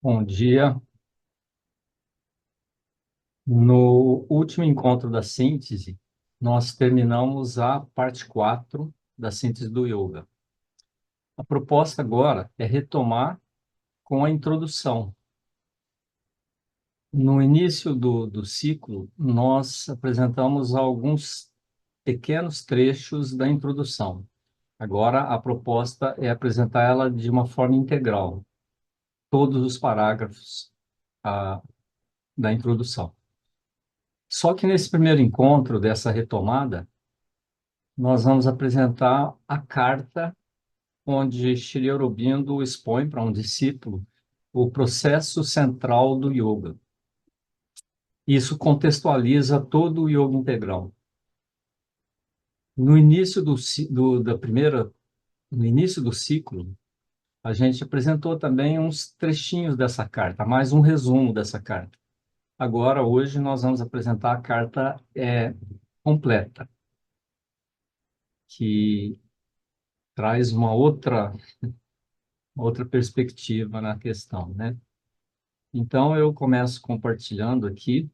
Bom dia. No último encontro da síntese, nós terminamos a parte 4 da síntese do yoga. A proposta agora é retomar com a introdução. No início do ciclo, nós apresentamos alguns pequenos trechos da introdução. Agora, a proposta é apresentar ela de uma forma integral, todos os parágrafos da introdução. Só que nesse primeiro encontro dessa retomada, nós vamos apresentar a carta onde Shri Aurobindo expõe para um discípulo o processo central do yoga. Isso contextualiza todo o yoga integral. No início no início do ciclo, a gente apresentou também uns trechinhos dessa carta, mais um resumo dessa carta. Agora, hoje, nós vamos apresentar a carta completa, que traz uma outra perspectiva na questão, né? Então, eu começo compartilhando aqui.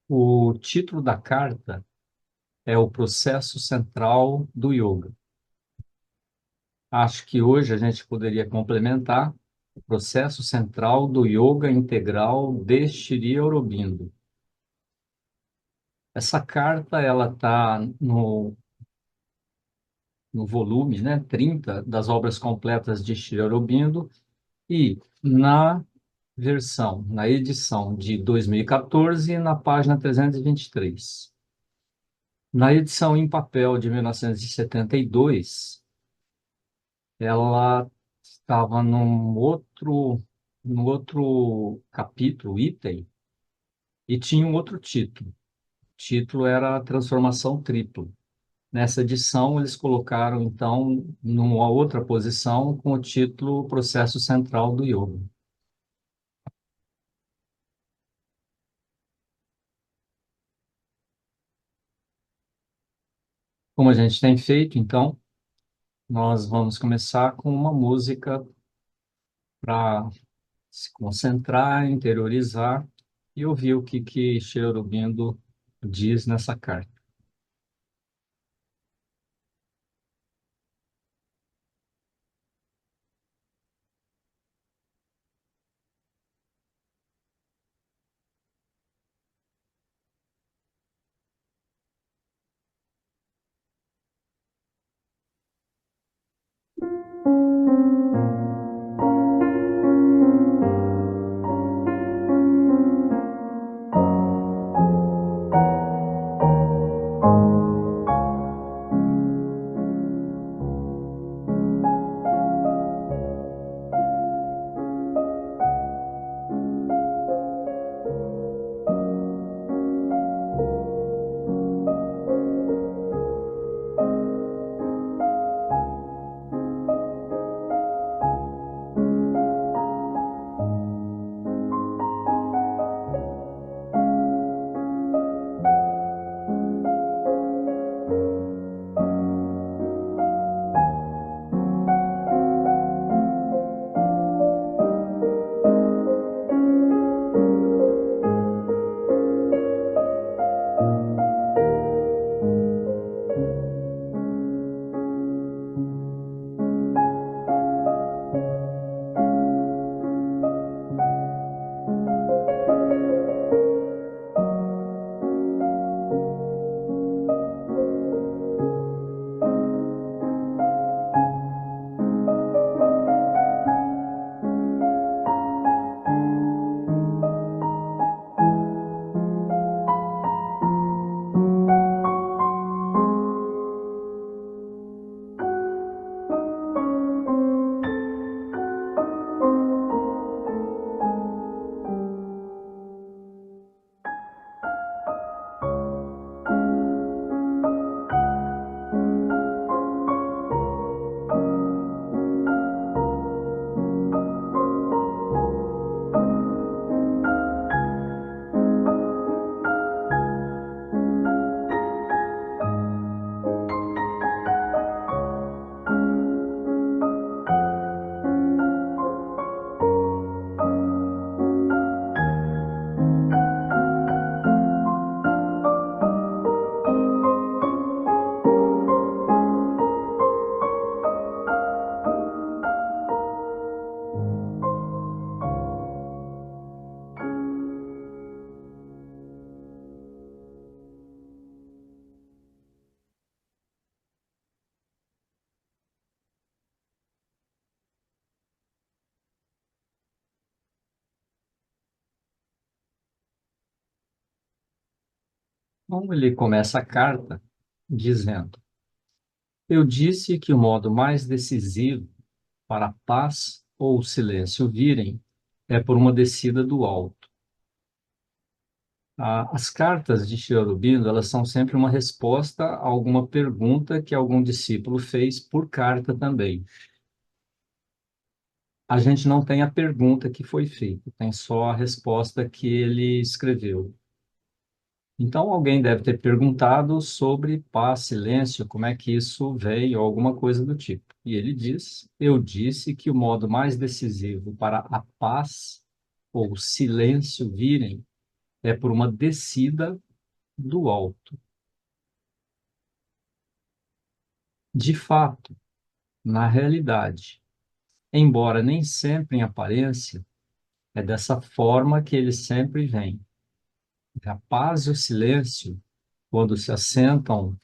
O título da carta é o processo central do yoga. Acho que hoje a gente poderia complementar o processo central do yoga integral de Shri Aurobindo. Essa carta ela está no volume, né, 30 das obras completas de Shri Aurobindo e na edição de 2014, na página 323. Na edição em papel de 1972, ela estava num outro capítulo, item, e tinha um outro título. O título era Transformação Tripla. Nessa edição, eles colocaram, então, numa outra posição, com o título Processo Central do Yoga. Como a gente tem feito, então, nós vamos começar com uma música para se concentrar, interiorizar e ouvir o que Aurobindo diz nessa carta. Então, ele começa a carta dizendo: Eu disse que o modo mais decisivo para a paz ou o silêncio virem é por uma descida do alto. As cartas de Sri Aurobindo, elas são sempre uma resposta a alguma pergunta que algum discípulo fez por carta também. A gente não tem a pergunta que foi feita, tem só a resposta que ele escreveu. Então, alguém deve ter perguntado sobre paz, silêncio, como é que isso veio, ou alguma coisa do tipo. E ele diz: Eu disse que o modo mais decisivo para a paz ou silêncio virem é por uma descida do alto. De fato, na realidade, embora nem sempre em aparência, é dessa forma que ele sempre vem. A paz e o silêncio, quando se assentam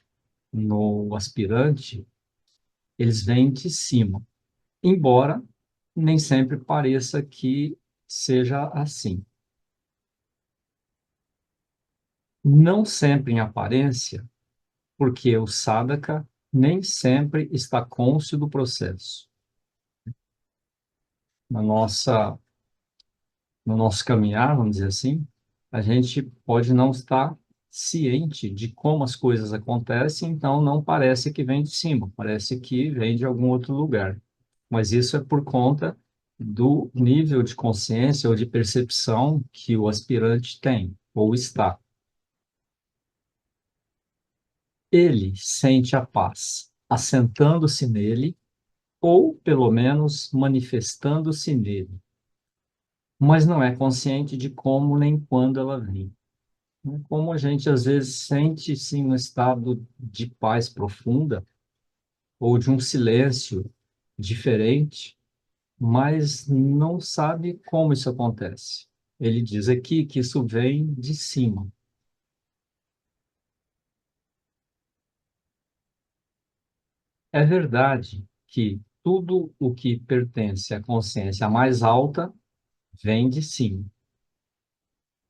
no aspirante, eles vêm de cima, embora nem sempre pareça que seja assim. Não sempre em aparência, porque o sadhaka nem sempre está cônscio do processo. Na nossa, no nosso caminhar, vamos dizer assim, a gente pode não estar ciente de como as coisas acontecem, então não parece que vem de cima, parece que vem de algum outro lugar. Mas isso é por conta do nível de consciência ou de percepção que o aspirante tem ou está. Ele sente a paz assentando-se nele ou, pelo menos, manifestando-se nele, mas não é consciente de como nem quando ela vem. Como a gente às vezes sente sim um estado de paz profunda ou de um silêncio diferente, mas não sabe como isso acontece. Ele diz aqui que isso vem de cima. É verdade que tudo o que pertence à consciência mais alta vem de cima.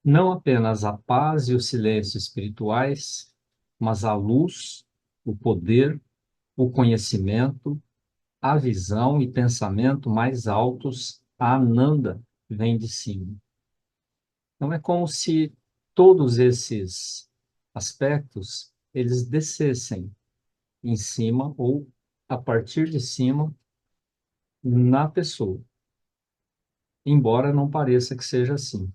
Não apenas a paz e o silêncio espirituais, mas a luz, o poder, o conhecimento, a visão e pensamento mais altos, a Ananda, vem de cima. Então é como se todos esses aspectos eles descessem em cima ou a partir de cima na pessoa, embora não pareça que seja assim.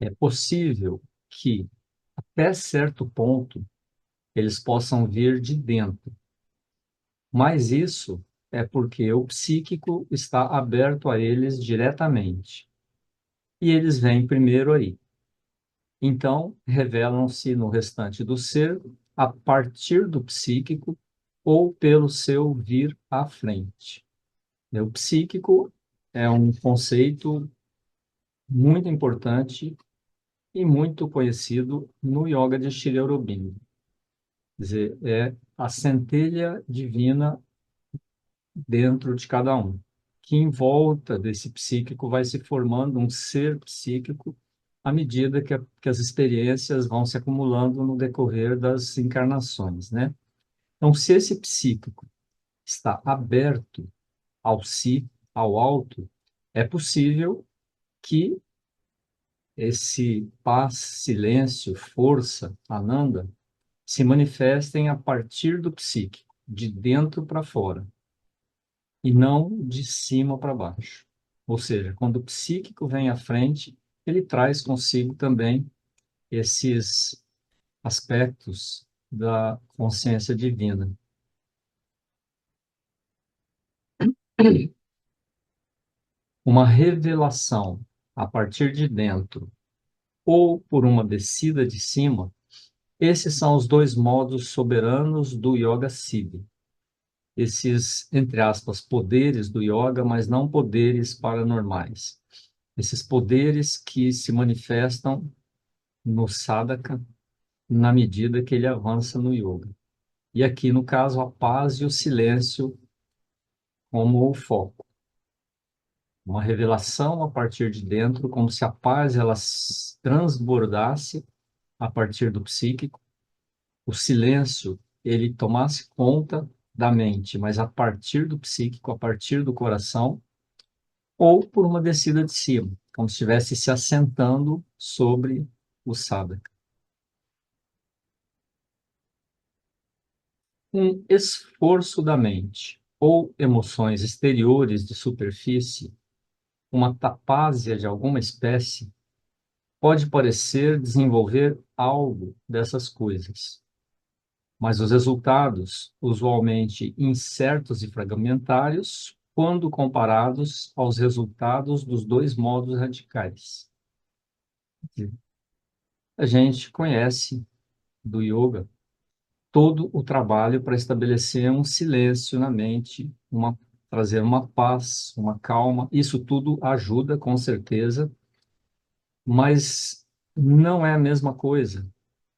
É possível que até certo ponto eles possam vir de dentro, mas isso é porque o psíquico está aberto a eles diretamente. E eles vêm primeiro aí. Então, revelam-se no restante do ser a partir do psíquico ou pelo seu vir à frente. O psíquico é um conceito muito importante e muito conhecido no yoga de Shri Aurobindo. Quer dizer, é a centelha divina dentro de cada um, que em volta desse psíquico vai se formando um ser psíquico à medida que as experiências vão se acumulando no decorrer das encarnações, né? Então, se esse psíquico está aberto ao si, ao alto, é possível que esse paz, silêncio, força, ananda, se manifestem a partir do psíquico, de dentro para fora e não de cima para baixo. Ou seja, quando o psíquico vem à frente, ele traz consigo também esses aspectos da consciência divina. Uma revelação a partir de dentro ou por uma descida de cima, esses são os dois modos soberanos do Yoga Siddha. Esses, entre aspas, poderes do yoga, mas não poderes paranormais. Esses poderes que se manifestam no sadhaka na medida que ele avança no yoga. E aqui, no caso, a paz e o silêncio como o foco. Uma revelação a partir de dentro, como se a paz ela transbordasse a partir do psíquico. O silêncio, ele tomasse conta da mente, mas a partir do psíquico, a partir do coração, ou por uma descida de cima, como se estivesse se assentando sobre o sadhaka. Um esforço da mente ou emoções exteriores de superfície, uma tapásia de alguma espécie, pode parecer desenvolver algo dessas coisas, mas os resultados, usualmente incertos e fragmentários, quando comparados aos resultados dos dois modos radicais. A gente conhece do yoga todo o trabalho para estabelecer um silêncio na mente, trazer uma paz, uma calma. Isso tudo ajuda, com certeza, mas não é a mesma coisa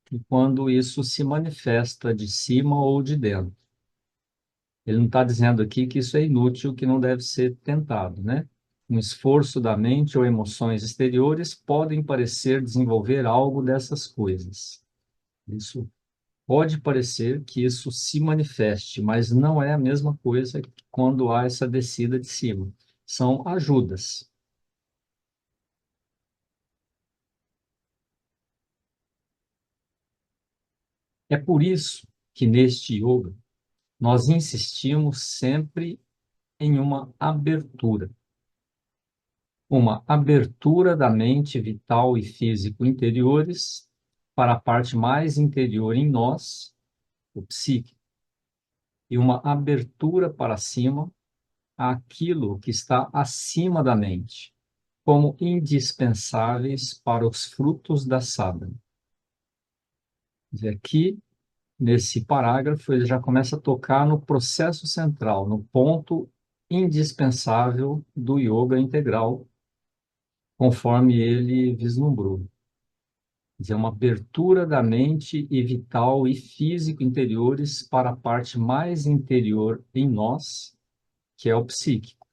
que quando isso se manifesta de cima ou de dentro. Ele não está dizendo aqui que isso é inútil, que não deve ser tentado, né? Um esforço da mente ou emoções exteriores podem parecer desenvolver algo dessas coisas. Isso pode parecer que isso se manifeste, mas não é a mesma coisa que quando há essa descida de cima. São ajudas. É por isso que neste yoga nós insistimos sempre em uma abertura da mente vital e físico interiores para a parte mais interior em nós, o psique, e uma abertura para cima àquilo que está acima da mente, como indispensáveis para os frutos da sadhana. E aqui, nesse parágrafo, ele já começa a tocar no processo central, no ponto indispensável do yoga integral, conforme ele vislumbrou. Quer dizer, uma abertura da mente e vital e físico interiores para a parte mais interior em nós, que é o psíquico.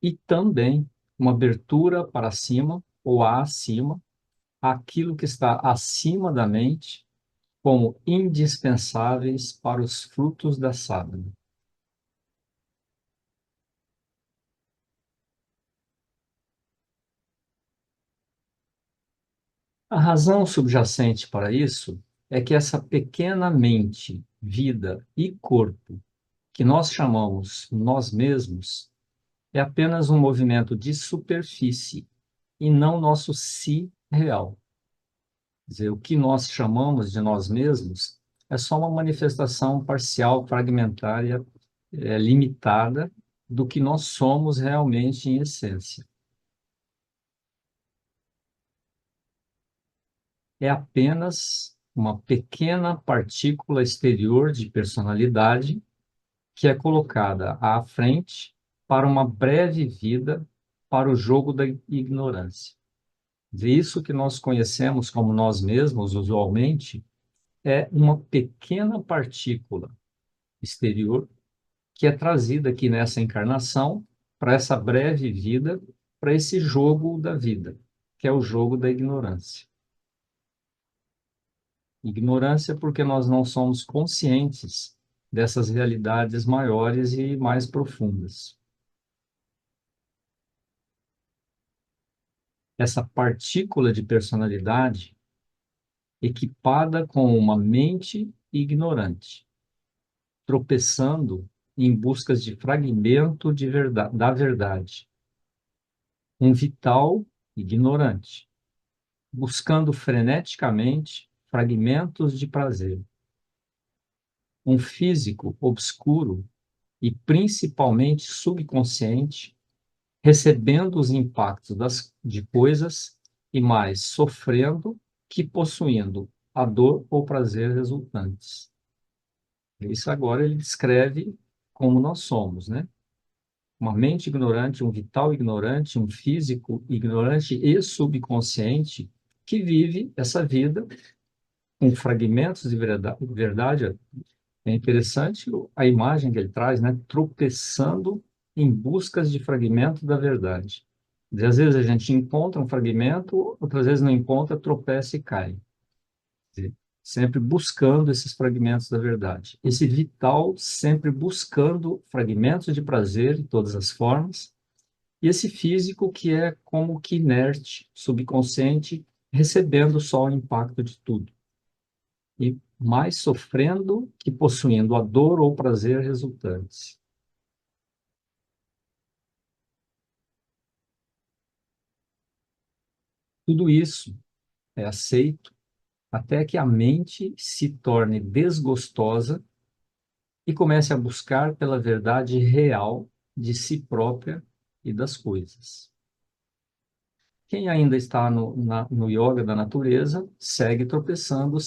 E também uma abertura para cima ou acima, aquilo que está acima da mente, como indispensáveis para os frutos da sadhana. A razão subjacente para isso é que essa pequena mente, vida e corpo, que nós chamamos nós mesmos, é apenas um movimento de superfície e não nosso si real. Quer dizer, o que nós chamamos de nós mesmos é só uma manifestação parcial, fragmentária, limitada do que nós somos realmente em essência. É apenas uma pequena partícula exterior de personalidade que é colocada à frente para uma breve vida para o jogo da ignorância. Isso que nós conhecemos como nós mesmos, usualmente, é uma pequena partícula exterior que é trazida aqui nessa encarnação para essa breve vida, para esse jogo da vida, que é o jogo da ignorância. Ignorância porque nós não somos conscientes dessas realidades maiores e mais profundas. Essa partícula de personalidade equipada com uma mente ignorante, tropeçando em buscas de fragmento da verdade. Um vital ignorante, buscando freneticamente fragmentos de prazer. Um físico obscuro e principalmente subconsciente, recebendo os impactos de coisas e mais sofrendo que possuindo a dor ou prazer resultantes. Isso agora ele descreve como nós somos, né? Uma mente ignorante, um vital ignorante, um físico ignorante e subconsciente que vive essa vida com fragmentos de verdade É interessante a imagem que ele traz, né? Tropeçando em buscas de fragmento da verdade. E às vezes a gente encontra um fragmento, outras vezes não encontra, tropeça e cai. Quer dizer, sempre buscando esses fragmentos da verdade. Esse vital sempre buscando fragmentos de prazer de todas as formas, e esse físico que é como que inerte, subconsciente, recebendo só o impacto de tudo. E mais sofrendo que possuindo a dor ou prazer resultantes. Tudo isso é aceito até que a mente se torne desgostosa e comece a buscar pela verdade real de si própria e das coisas. Quem ainda está no yoga da natureza segue tropeçando,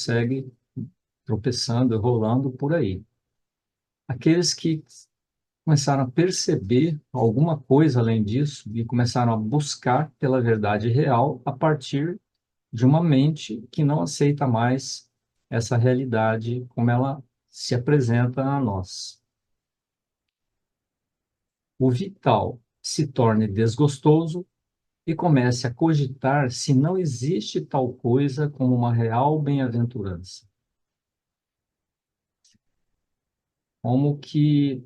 rolando por aí. Aqueles que começaram a perceber alguma coisa além disso e começaram a buscar pela verdade real a partir de uma mente que não aceita mais essa realidade como ela se apresenta a nós. O vital se torne desgostoso e comece a cogitar se não existe tal coisa como uma real bem-aventurança. Como que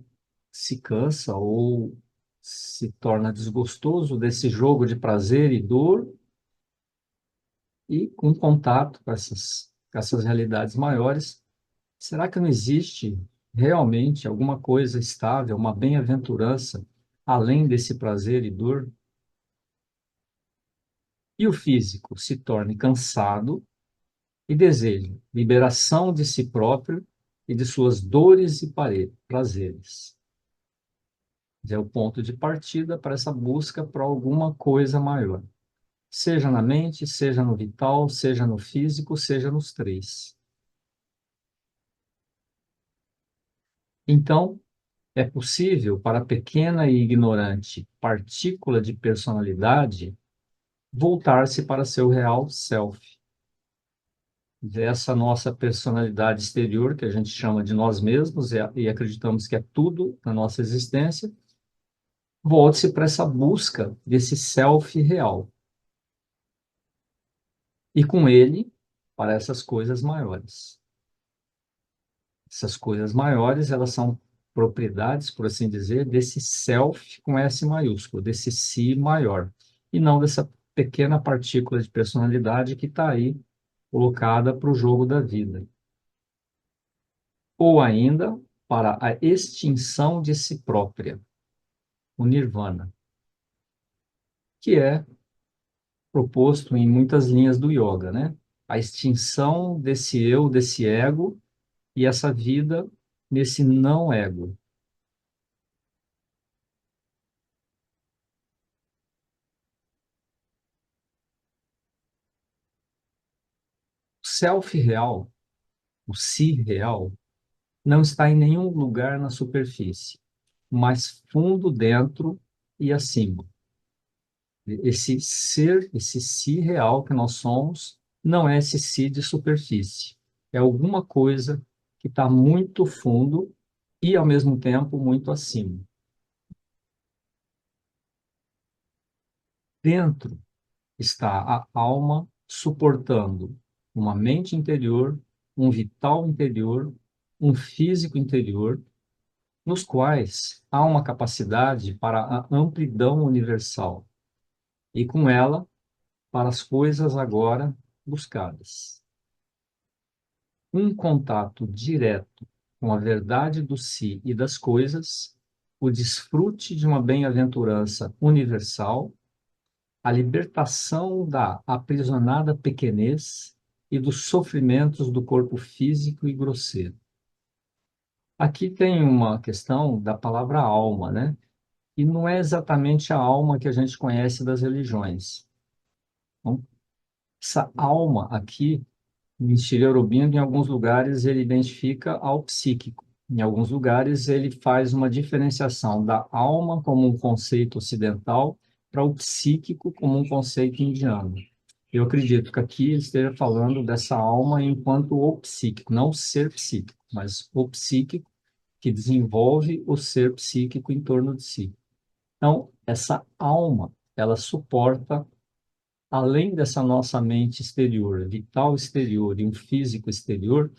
se cansa ou se torna desgostoso desse jogo de prazer e dor e com contato com essas realidades maiores, será que não existe realmente alguma coisa estável, uma bem-aventurança além desse prazer e dor? E o físico se torne cansado e deseja liberação de si próprio e de suas dores e prazeres. É o ponto de partida para essa busca por alguma coisa maior. Seja na mente, seja no vital, seja no físico, seja nos três. Então, é possível para a pequena e ignorante partícula de personalidade voltar-se para seu real self. Essa nossa personalidade exterior, que a gente chama de nós mesmos e acreditamos que é tudo na nossa existência, volte-se para essa busca desse self real. E com ele, para essas coisas maiores. Essas coisas maiores, elas são propriedades, por assim dizer, desse self com S maiúsculo, desse si maior, e não dessa pequena partícula de personalidade que está aí colocada para o jogo da vida. Ou ainda, para a extinção de si própria, o nirvana, que é proposto em muitas linhas do yoga, né? A extinção desse eu, desse ego, e essa vida nesse não ego. O self real, o si real, não está em nenhum lugar na superfície, mas fundo dentro e acima. Esse ser, esse si real que nós somos, não é esse si de superfície. É alguma coisa que está muito fundo e, ao mesmo tempo, muito acima. Dentro está a alma suportando uma mente interior, um vital interior, um físico interior, nos quais há uma capacidade para a amplidão universal e, com ela, para as coisas agora buscadas. Um contato direto com a verdade do si e das coisas, o desfrute de uma bem-aventurança universal, a libertação da aprisionada pequenez e dos sofrimentos do corpo físico e grosseiro. Aqui tem uma questão da palavra alma, né? E não é exatamente a alma que a gente conhece das religiões. Então, essa alma aqui, em Shri Aurobindo, em alguns lugares ele identifica ao psíquico. Em alguns lugares ele faz uma diferenciação da alma como um conceito ocidental para o psíquico como um conceito indiano. Eu acredito que aqui ele esteja falando dessa alma enquanto o psíquico, não o ser psíquico. mas o psíquico que desenvolve o ser psíquico em torno de si. Então, essa alma, ela suporta, além dessa nossa mente exterior, vital exterior e um físico exterior,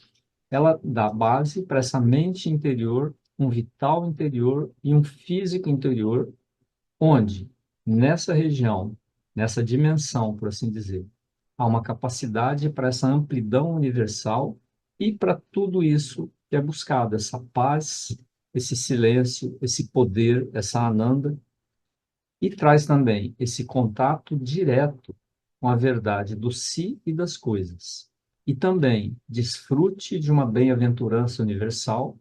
ela dá base para essa mente interior, um vital interior e um físico interior, onde, nessa região, nessa dimensão, por assim dizer, há uma capacidade para essa amplidão universal e para tudo isso que é buscado, essa paz, esse silêncio, esse poder, essa ananda, e traz também esse contato direto com a verdade do si e das coisas. E também desfrute de uma bem-aventurança universal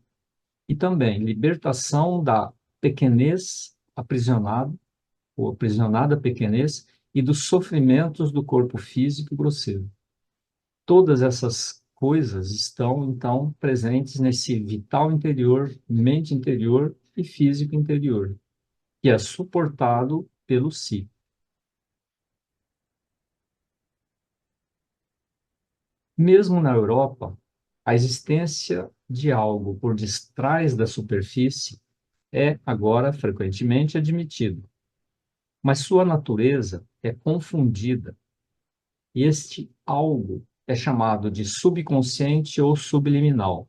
e também libertação da pequenez aprisionada, ou aprisionada pequenez, e dos sofrimentos do corpo físico e grosseiro. Todas essas coisas estão, então, presentes nesse vital interior, mente interior e físico interior, que é suportado pelo si. Mesmo na Europa, a existência de algo por detrás da superfície é agora frequentemente admitido, mas sua natureza é confundida e este algo é chamado de subconsciente ou subliminal,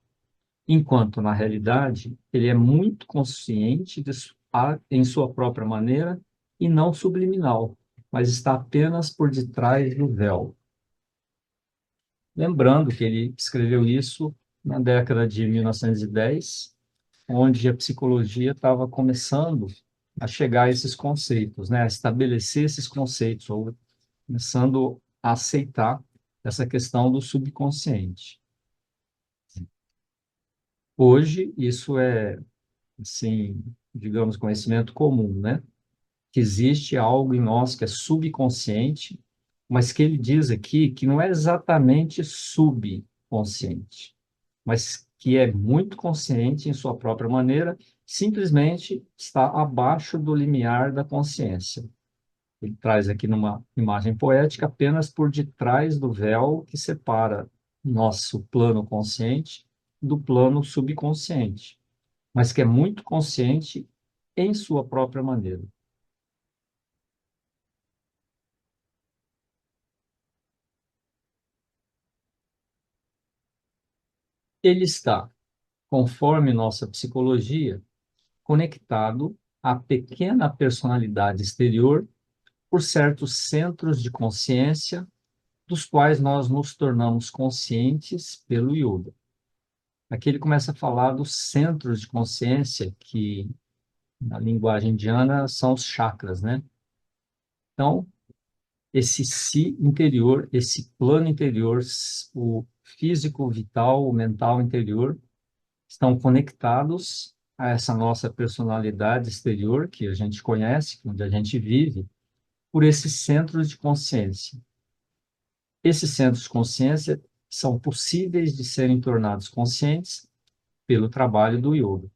enquanto na realidade ele é muito consciente em sua própria maneira e não subliminal, mas está apenas por detrás do véu. Lembrando que ele escreveu isso na década de 1910, onde a psicologia estava começando a chegar a esses conceitos, né? A estabelecer esses conceitos, ou começando a aceitar essa questão do subconsciente. Hoje, isso é, assim, digamos, conhecimento comum, né? Que existe algo em nós que é subconsciente, mas que ele diz aqui que não é exatamente subconsciente, mas que é muito consciente em sua própria maneira, simplesmente está abaixo do limiar da consciência. Ele traz aqui numa imagem poética apenas por detrás do véu que separa nosso plano consciente do plano subconsciente, mas que é muito consciente em sua própria maneira. Ele está, conforme nossa psicologia, conectado à pequena personalidade exterior por certos centros de consciência, dos quais nós nos tornamos conscientes pelo yoga. Aqui ele começa a falar dos centros de consciência, que na linguagem indiana são os chakras, né? Então, esse si interior, esse plano interior, o físico vital, o mental interior, estão conectados a essa nossa personalidade exterior, que a gente conhece, onde a gente vive, por esses centros de consciência. Esses centros de consciência são possíveis de serem tornados conscientes pelo trabalho do yoga.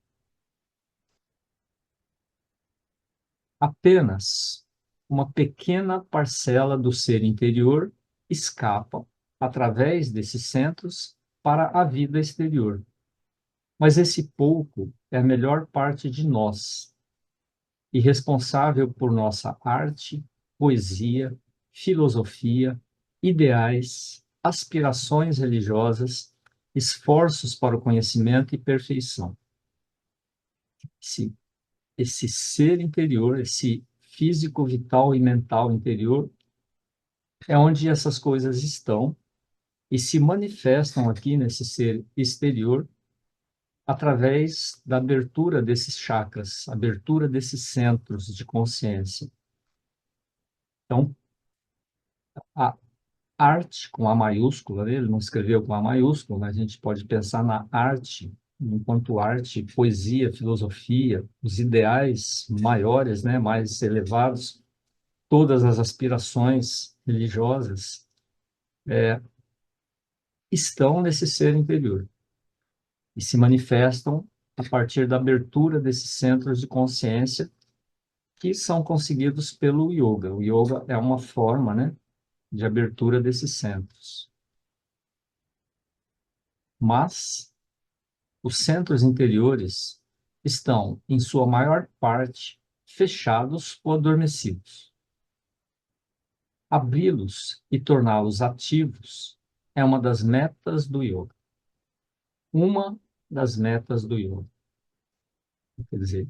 Apenas uma pequena parcela do ser interior escapa, através desses centros, para a vida exterior. Mas esse pouco é a melhor parte de nós, e responsável por nossa arte, poesia, filosofia, ideais, aspirações religiosas, esforços para o conhecimento e perfeição. Esse, esse ser interior, esse físico, vital e mental interior, é onde essas coisas estão e se manifestam aqui nesse ser exterior através da abertura desses chakras, abertura desses centros de consciência. Então, a arte com A maiúscula, né? Ele não escreveu com A maiúscula, mas a gente pode pensar na arte, enquanto arte, poesia, filosofia, os ideais maiores, né? Mais elevados, todas as aspirações religiosas estão nesse ser interior e se manifestam a partir da abertura desses centros de consciência que são conseguidos pelo yoga. O yoga é uma forma, né, de abertura desses centros. Mas Os centros interiores estão, em sua maior parte, fechados ou adormecidos. Abri-los e torná-los ativos é uma das metas do yoga. Uma das metas do yoga. Quer dizer,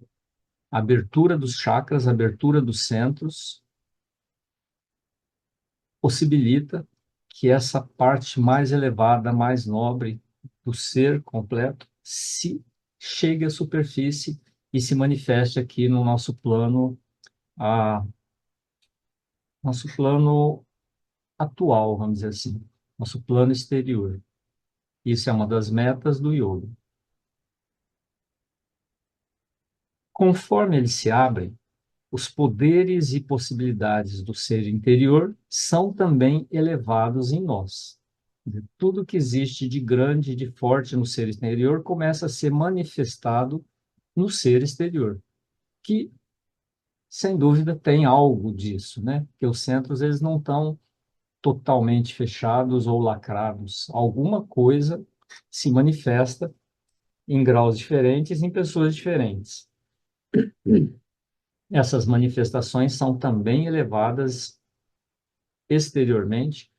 a abertura dos chakras, a abertura dos centros, possibilita que essa parte mais elevada, mais nobre do ser completo se chegue à superfície e se manifeste aqui no nosso plano atual, vamos dizer assim, nosso plano exterior. Isso é uma das metas do yoga. Conforme eles se abrem, os poderes e possibilidades do ser interior são também elevados em nós. Tudo que existe de grande e de forte no ser interior começa a ser manifestado no ser exterior, que, sem dúvida, tem algo disso, né? Porque os centros, eles não estão totalmente fechados ou lacrados. Alguma coisa se manifesta em graus diferentes, em pessoas diferentes. Essas manifestações são também elevadas exteriormente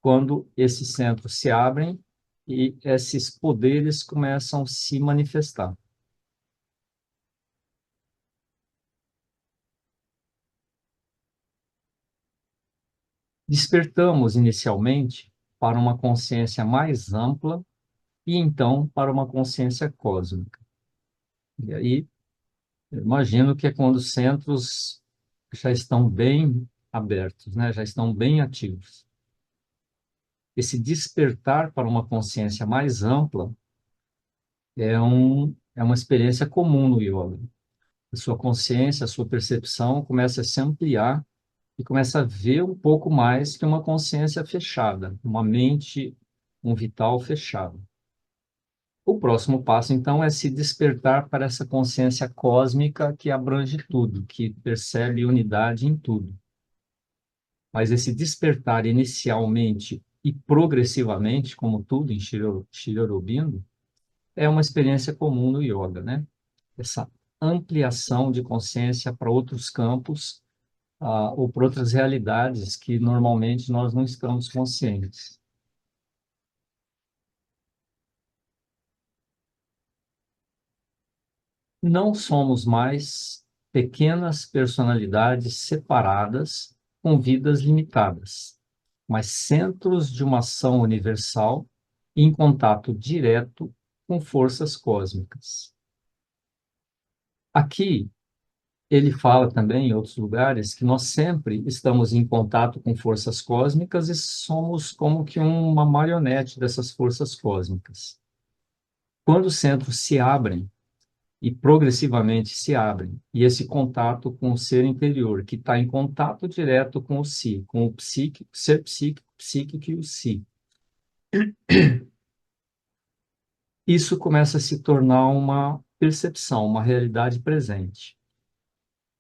quando esses centros se abrem e esses poderes começam a se manifestar. Despertamos inicialmente para uma consciência mais ampla e então para uma consciência cósmica. E aí, eu imagino que é quando os centros já estão bem abertos, né? Já estão bem ativos. Esse despertar para uma consciência mais ampla é uma experiência comum no yoga. A sua consciência, a sua percepção começa a se ampliar e começa a ver um pouco mais que uma consciência fechada, uma mente, um vital fechado. O próximo passo, então, é se despertar para essa consciência cósmica que abrange tudo, que percebe unidade em tudo. Mas esse despertar inicialmente e progressivamente, como tudo em Shri Aurobindo, é uma experiência comum no yoga, né? Essa ampliação de consciência para outros campos, ou para outras realidades que normalmente nós não estamos conscientes. Não somos mais pequenas personalidades separadas com vidas limitadas, mas centros de uma ação universal em contato direto com forças cósmicas. Aqui, ele fala também em outros lugares que nós sempre estamos em contato com forças cósmicas e somos como que uma marionete dessas forças cósmicas. Quando os centros se abrem, e progressivamente se abrem, e esse contato com o ser interior, que está em contato direto com o si, com o psíquico, ser psíquico, psíquico e o si. Isso começa a se tornar uma percepção, uma realidade presente.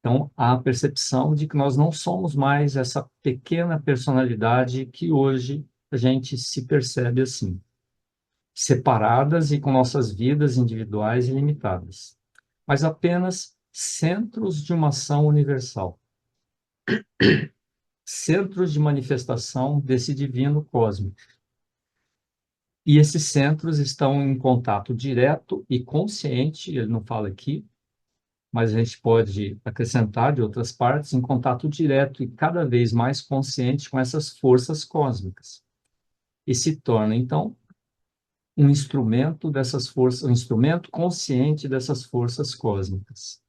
Então, há a percepção de que nós não somos mais essa pequena personalidade que hoje a gente se percebe assim, separadas e com nossas vidas individuais e limitadas, mas apenas centros de uma ação universal, centros de manifestação desse divino cósmico. E esses centros estão em contato direto e consciente, ele não fala aqui, mas a gente pode acrescentar de outras partes, em contato direto e cada vez mais consciente com essas forças cósmicas. E se torna, então, um instrumento dessas forças, um instrumento consciente dessas forças cósmicas.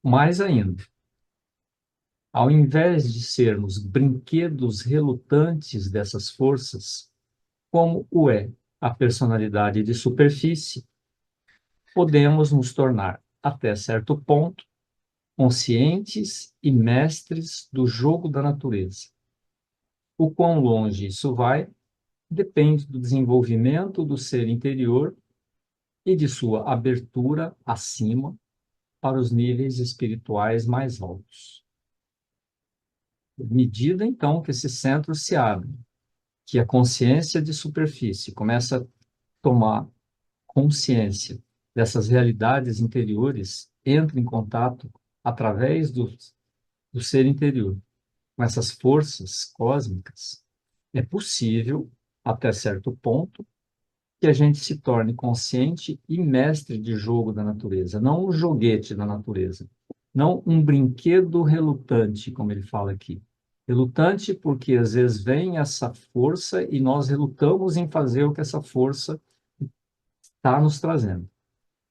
Mais ainda, ao invés de sermos brinquedos relutantes dessas forças, como o é a personalidade de superfície, podemos nos tornar, até certo ponto, conscientes e mestres do jogo da natureza. O quão longe isso vai depende do desenvolvimento do ser interior e de sua abertura acima para os níveis espirituais mais altos. À medida, então, que esses centros se abrem que a consciência de superfície começa a tomar consciência dessas realidades interiores, entra em contato através do ser interior, com essas forças cósmicas, é possível, até certo ponto, que a gente se torne consciente e mestre de jogo da natureza, não um joguete da natureza, não um brinquedo relutante, como ele fala aqui. Relutante porque às vezes vem essa força e nós relutamos em fazer o que essa força está nos trazendo.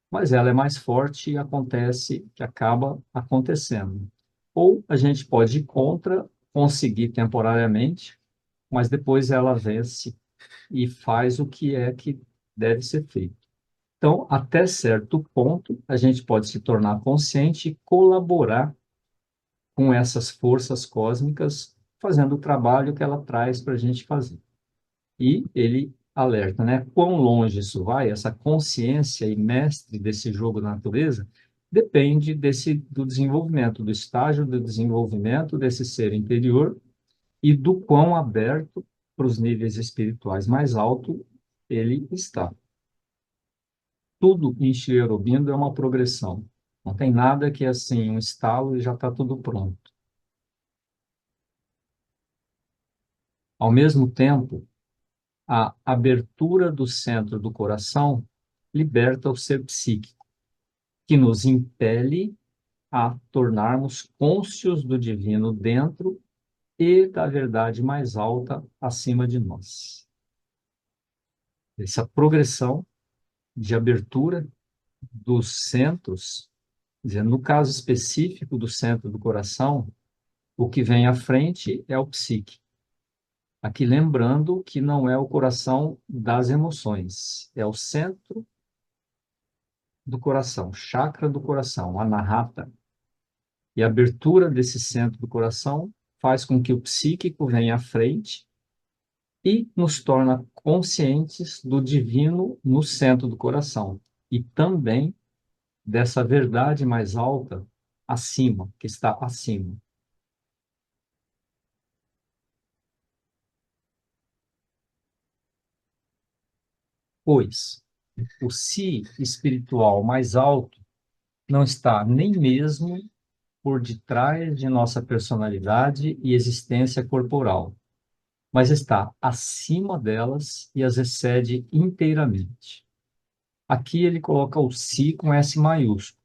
Mas ela é mais forte e acontece, que acaba acontecendo. Ou a gente pode ir contra, conseguir temporariamente, mas depois ela vence e faz o que é que deve ser feito. Então, até certo ponto, a gente pode se tornar consciente e colaborar com essas forças cósmicas, fazendo o trabalho que ela traz para a gente fazer. E ele alerta, né? Quão longe isso vai, essa consciência e mestre desse jogo da natureza, depende do desenvolvimento, do estágio do desenvolvimento desse ser interior e do quão aberto para os níveis espirituais mais altos ele está. Tudo em Sri Aurobindo é uma progressão. Não tem nada que é assim, um estalo e já está tudo pronto. Ao mesmo tempo, a abertura do centro do coração liberta o ser psíquico, que nos impele a tornarmos cônscios do divino dentro e da verdade mais alta acima de nós. Essa progressão de abertura dos centros, dizendo, no caso específico do centro do coração, o que vem à frente é o psique. Aqui lembrando que não é o coração das emoções, é o centro do coração, chakra do coração, anahata. E a abertura desse centro do coração faz com que o psíquico venha à frente e nos torna conscientes do divino no centro do coração e também dessa verdade mais alta acima, que está acima. Pois o si espiritual mais alto não está nem mesmo por detrás de nossa personalidade e existência corporal, mas está acima delas e as excede inteiramente. Aqui ele coloca o si com S maiúsculo.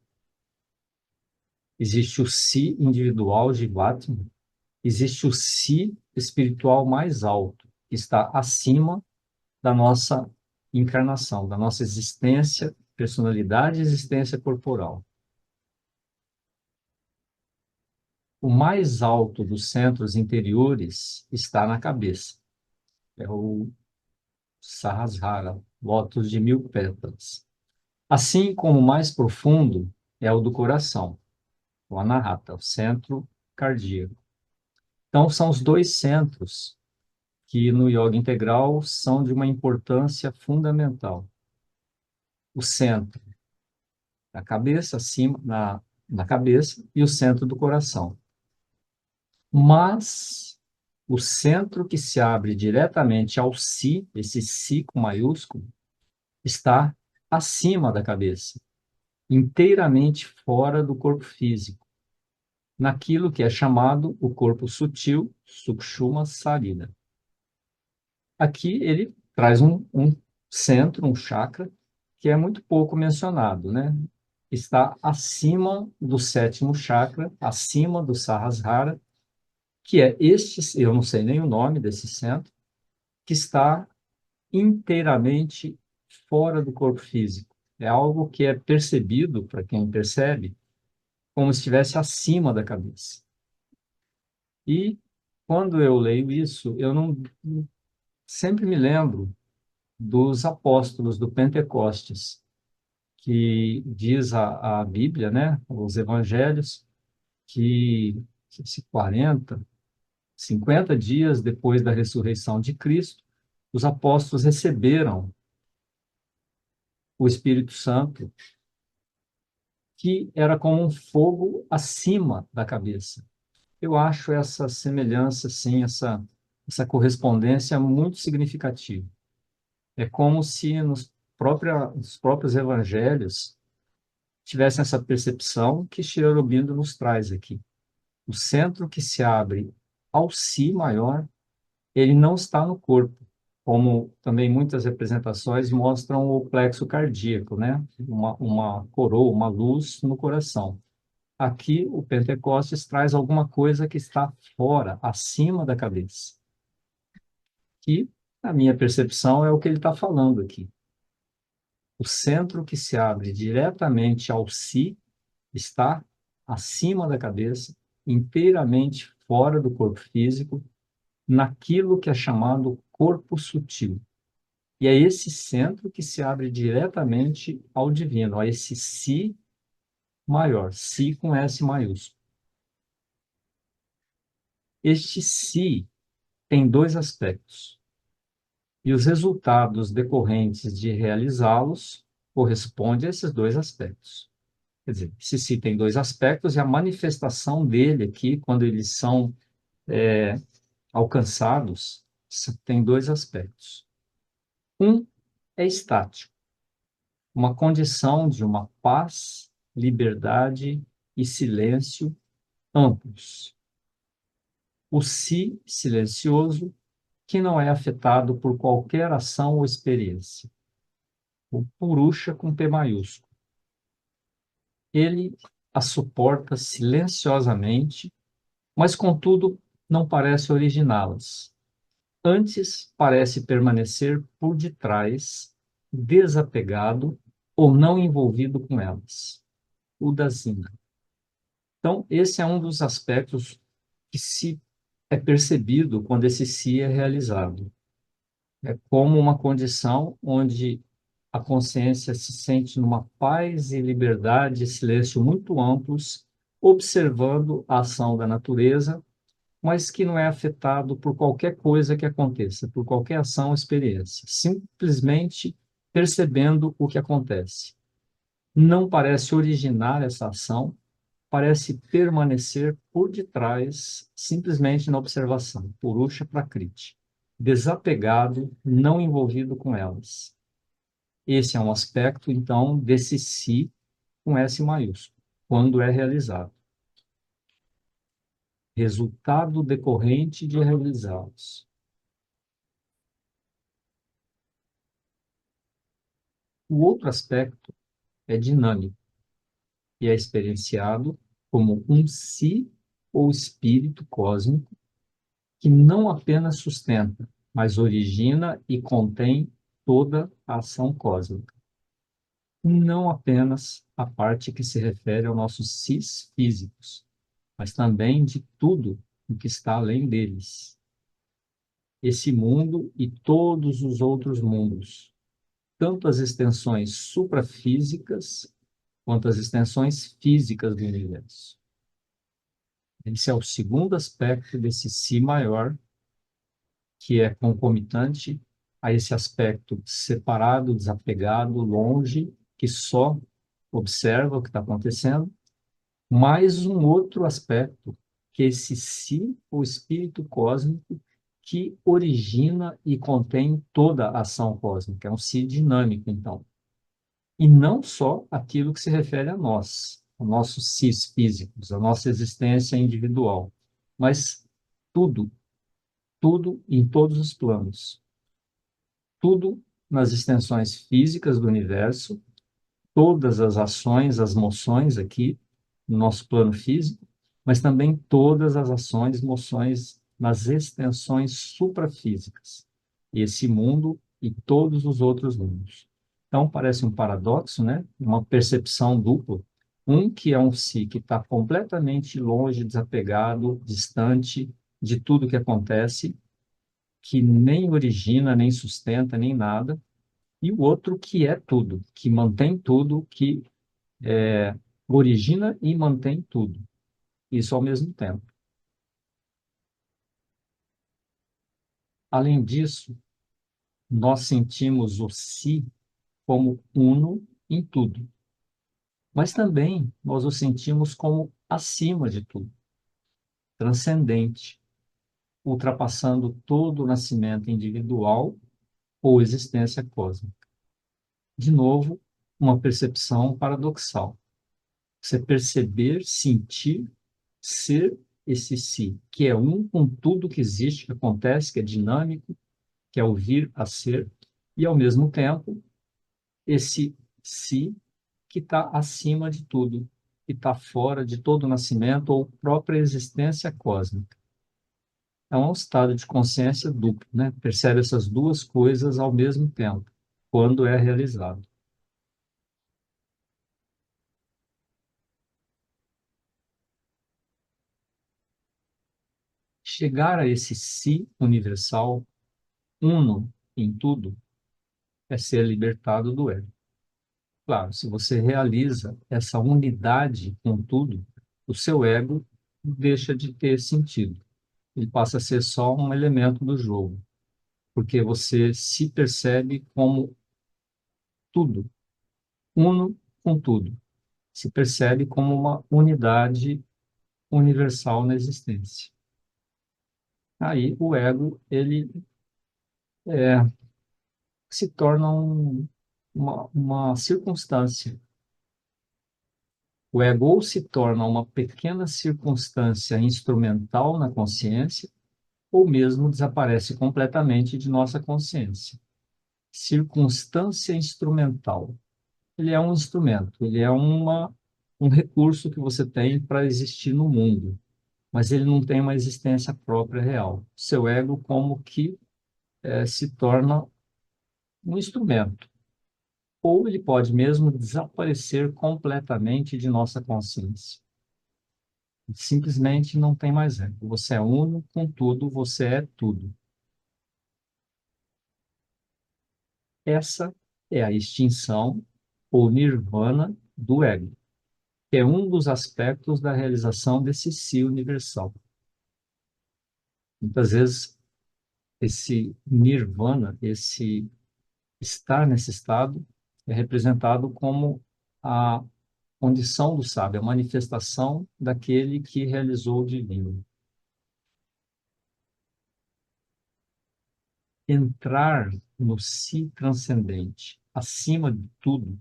Existe o si individual de Jivatma, existe o si espiritual mais alto, que está acima da nossa encarnação, da nossa existência, personalidade e existência corporal. O mais alto dos centros interiores está na cabeça. É o Sahasrara, lótus de 1000 pétalas. Assim como o mais profundo é o do coração, o Anahata, o centro cardíaco. Então, são os dois centros que no yoga integral são de uma importância fundamental. O centro da cabeça, acima, na cabeça, e o centro do coração. Mas o centro que se abre diretamente ao si, esse si com maiúsculo, está acima da cabeça, inteiramente fora do corpo físico, naquilo que é chamado o corpo sutil, Sukshuma Sarira. Aqui ele traz um centro, um chakra, que é muito pouco mencionado, né? Está acima do sétimo chakra, acima do Sahasrara, que é este, eu não sei nem o nome desse centro, que está inteiramente fora do corpo físico. É algo que é percebido, para quem percebe, como se estivesse acima da cabeça. E quando eu leio isso, eu não sempre me lembro dos apóstolos do Pentecostes, que diz a Bíblia, né, os evangelhos, que se 40, 50 dias depois da ressurreição de Cristo, os apóstolos receberam o Espírito Santo, que era como um fogo acima da cabeça. Eu acho essa semelhança, sim, essa essa correspondência muito significativa. É como se nos próprios evangelhos tivessem essa percepção que Sri Aurobindo nos traz aqui. O centro que se abre ao si maior, ele não está no corpo, como também muitas representações mostram o plexo cardíaco, né? Uma coroa, uma luz no coração. Aqui, o Pentecostes traz alguma coisa que está fora, acima da cabeça. Que, na minha percepção, é o que ele está falando aqui. O centro que se abre diretamente ao si está acima da cabeça, inteiramente fora do corpo físico, naquilo que é chamado corpo sutil. E é esse centro que se abre diretamente ao divino, a esse si maior, si com S maiúsculo. Este si tem dois aspectos, e os resultados decorrentes de realizá-los correspondem a esses dois aspectos. Quer dizer, esse si tem dois aspectos, e a manifestação dele aqui, quando eles são alcançados, tem dois aspectos. Um é estático, uma condição de uma paz, liberdade e silêncio amplos. O si silencioso, que não é afetado por qualquer ação ou experiência. O Purusha com P maiúsculo. Ele a suporta silenciosamente, mas, contudo, não parece originá-las. Antes, parece permanecer por detrás, desapegado ou não envolvido com elas. Udassina. Então, esse é um dos aspectos que se é percebido quando esse si é realizado. É como uma condição onde a consciência se sente numa paz e liberdade e silêncio muito amplos, observando a ação da natureza, mas que não é afetado por qualquer coisa que aconteça, por qualquer ação ou experiência, simplesmente percebendo o que acontece. Não parece originar essa ação, parece permanecer por detrás, simplesmente na observação, Purusha Prakriti, desapegado, não envolvido com elas. Esse é um aspecto, então, desse si com S maiúsculo, quando é realizado. Resultado decorrente de realizá-los. O outro aspecto é dinâmico e é experienciado como um si ou espírito cósmico que não apenas sustenta, mas origina e contém toda a ação cósmica. Não apenas a parte que se refere aos nossos sis físicos, mas também de tudo o que está além deles. Esse mundo e todos os outros mundos, tanto as extensões suprafísicas quanto as extensões físicas do universo. Esse é o segundo aspecto desse si maior, que é concomitante a esse aspecto separado, desapegado, longe, que só observa o que está acontecendo, mais um outro aspecto, que é esse si, o espírito cósmico, que origina e contém toda a ação cósmica. É um si dinâmico, então. E não só aquilo que se refere a nós, aos nossos sis físicos, a nossa existência individual, mas tudo, tudo em todos os planos. Tudo nas extensões físicas do universo, todas as ações, as moções aqui, no nosso plano físico, mas também todas as ações, moções nas extensões suprafísicas. Esse mundo e todos os outros mundos. Então, parece um paradoxo, né? Uma percepção dupla. Um que é um si que está completamente longe, desapegado, distante de tudo que acontece, que nem origina, nem sustenta, nem nada, e o outro que é tudo, que mantém tudo, que origina e mantém tudo, isso ao mesmo tempo. Além disso, nós sentimos o si como uno em tudo, mas também nós o sentimos como acima de tudo, transcendente. ultrapassando todo o nascimento individual ou existência cósmica. De novo, uma percepção paradoxal. Você perceber, sentir, ser esse si, que é um com tudo que existe, que acontece, que é dinâmico, que é o vir a ser, e ao mesmo tempo, esse si que está acima de tudo, que está fora de todo o nascimento ou própria existência cósmica. É um estado de consciência duplo, né? Percebe essas duas coisas ao mesmo tempo, quando é realizado. Chegar a esse si universal, uno em tudo, é ser libertado do ego. Claro, se você realiza essa unidade com tudo, o seu ego deixa de ter sentido. Ele passa a ser só um elemento do jogo, porque você se percebe como tudo, uno com tudo. Se percebe como uma unidade universal na existência. Aí o ego, ele se torna uma circunstância. O ego ou se torna uma pequena circunstância instrumental na consciência, ou mesmo desaparece completamente de nossa consciência. Circunstância instrumental. Ele é um instrumento, ele é um recurso que você tem para existir no mundo, mas ele não tem uma existência própria real. Seu ego como que se torna um instrumento, ou ele pode mesmo desaparecer completamente de nossa consciência. Simplesmente não tem mais ego. Você é uno com tudo, você é tudo. Essa é a extinção ou nirvana do ego, que é um dos aspectos da realização desse si universal. Muitas vezes, esse nirvana, esse estar nesse estado, é representado como a condição do sábio, a manifestação daquele que realizou o divino. Entrar no si transcendente, acima de tudo,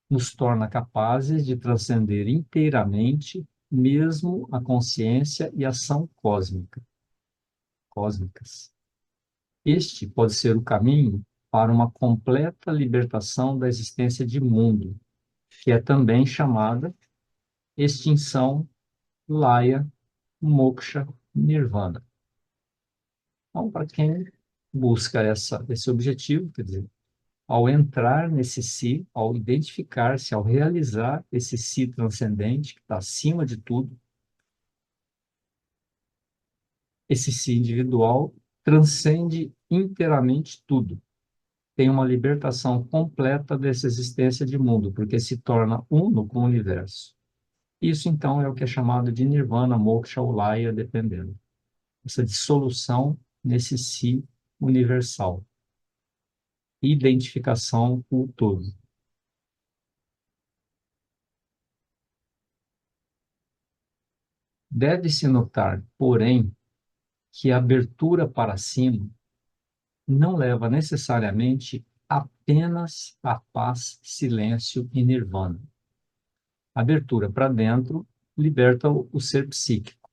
nos torna capazes de transcender inteiramente mesmo a consciência e ação cósmicas. Este pode ser o caminho para uma completa libertação da existência de mundo, que é também chamada extinção, laya, moksha, nirvana. Então, para quem busca esse objetivo, quer dizer, ao entrar nesse si, ao identificar-se, ao realizar esse si transcendente, que está acima de tudo, esse si individual transcende inteiramente tudo. Tem uma libertação completa dessa existência de mundo, porque se torna uno com o universo. Isso, então, é o que é chamado de nirvana, moksha ou laya, dependendo. Essa dissolução nesse si universal. Identificação com o todo. Deve-se notar, porém, que a abertura para cima não leva necessariamente apenas a paz, silêncio e nirvana. A abertura para dentro liberta o ser psíquico,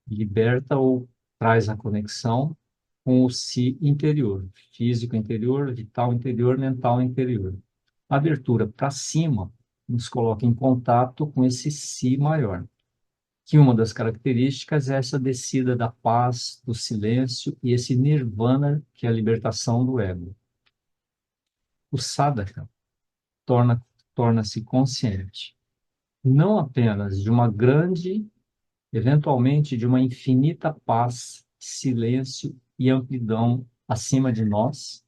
liberta ou traz a conexão com o si interior, físico interior, vital interior, mental interior. A abertura para cima nos coloca em contato com esse si maior, que uma das características é essa descida da paz, do silêncio e esse nirvana, que é a libertação do ego. O sadhaka torna-se consciente, não apenas de uma grande, eventualmente de uma infinita paz, silêncio e amplidão acima de nós,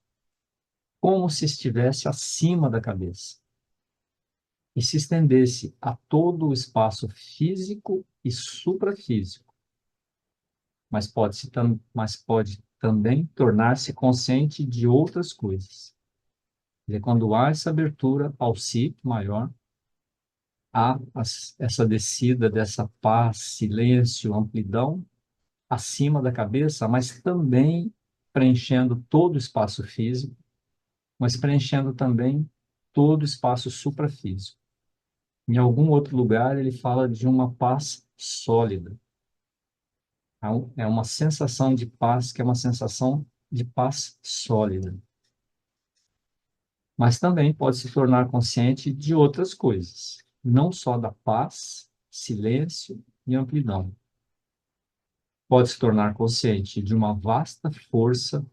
como se estivesse acima da cabeça e se estendesse a todo o espaço físico e suprafísico, mas pode também tornar-se consciente de outras coisas. E quando há essa abertura ao si maior, há essa descida dessa paz, silêncio, amplidão, acima da cabeça, mas também preenchendo todo o espaço físico, mas preenchendo também todo o espaço suprafísico. Em algum outro lugar, ele fala de uma paz sólida. É uma sensação de paz que é uma sensação de paz sólida. Mas também pode se tornar consciente de outras coisas, não só da paz, silêncio e amplidão. Pode se tornar consciente de uma vasta força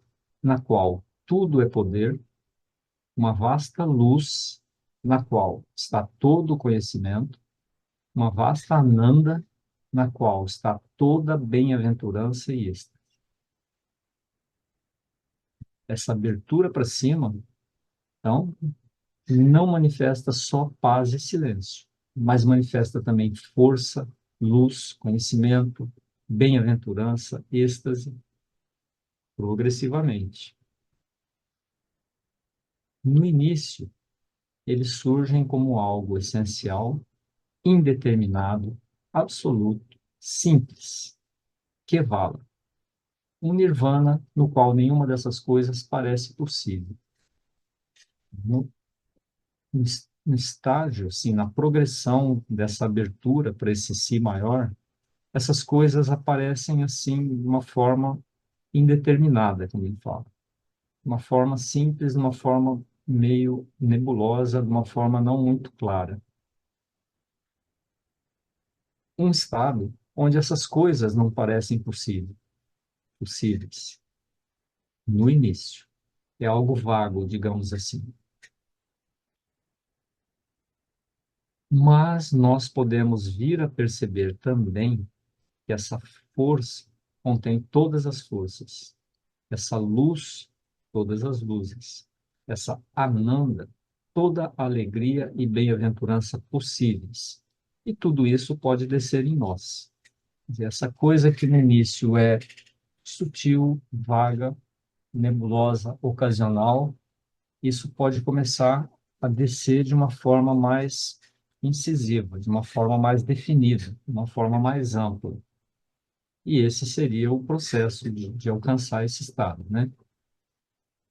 na qual tudo é poder, uma vasta luz na qual está todo o conhecimento, uma vasta ananda na qual está toda bem-aventurança e êxtase. Essa abertura para cima, então, não manifesta só paz e silêncio, mas manifesta também força, luz, conhecimento, bem-aventurança, êxtase, progressivamente. No início, eles surgem como algo essencial, indeterminado, absoluto, simples, que vala. Um nirvana no qual nenhuma dessas coisas parece possível. No, no estágio, assim, na progressão dessa abertura para esse si maior, essas coisas aparecem assim de uma forma indeterminada, como ele fala. Uma forma simples, de uma forma meio nebulosa, de uma forma não muito clara. Um estado onde essas coisas não parecem possíveis no início. É algo vago, digamos assim. Mas nós podemos vir a perceber também que essa força contém todas as forças, essa luz, todas as luzes, essa ananda, toda a alegria e bem-aventurança possíveis. E tudo isso pode descer em nós. Quer dizer, essa coisa que no início é sutil, vaga, nebulosa, ocasional, isso pode começar a descer de uma forma mais incisiva, de uma forma mais definida, de uma forma mais ampla. E esse seria o processo de alcançar esse estado, né?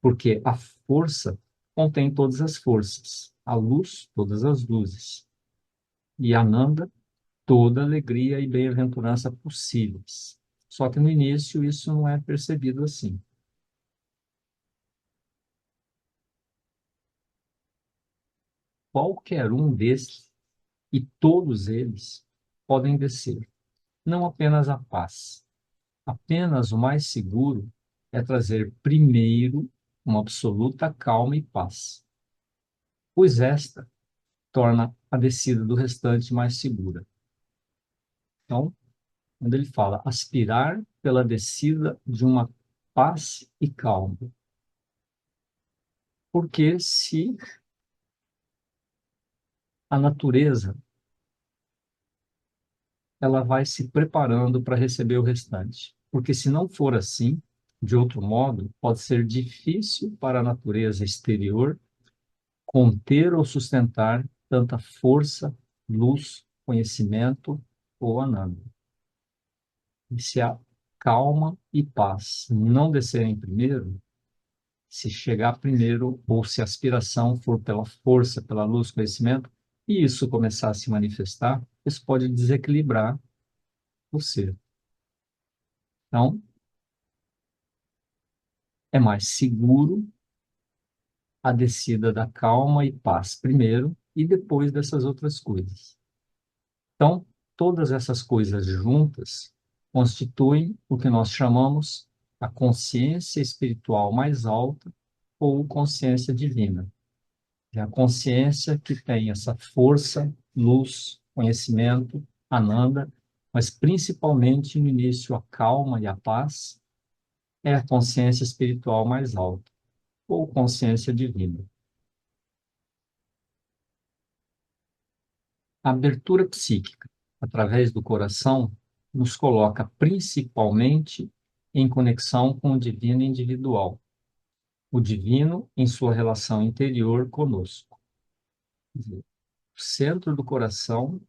Porque a força contém todas as forças, a luz, todas as luzes, e Ananda, toda alegria e bem-aventurança possíveis. Só que no início isso não é percebido assim. Qualquer um desses e todos eles podem descer. Não apenas a paz. Apenas o mais seguro é trazer primeiro uma absoluta calma e paz, pois esta torna a descida do restante mais segura. Então, quando ele fala aspirar pela descida de uma paz e calma, porque se a natureza ela vai se preparando para receber o restante, porque se não for assim, de outro modo, pode ser difícil para a natureza exterior conter ou sustentar tanta força, luz, conhecimento ou ananda. E se a calma e paz não descerem primeiro, se chegar primeiro, ou se a aspiração for pela força, pela luz, conhecimento, e isso começar a se manifestar, isso pode desequilibrar o ser. Então, é mais seguro a descida da calma e paz primeiro, e depois dessas outras coisas. Então, todas essas coisas juntas constituem o que nós chamamos a consciência espiritual mais alta ou consciência divina. É a consciência que tem essa força, luz, conhecimento, ananda, mas principalmente no início a calma e a paz é a consciência espiritual mais alta ou consciência divina. A abertura psíquica, através do coração, nos coloca principalmente em conexão com o divino individual, o divino em sua relação interior conosco. Quer dizer, o centro do coração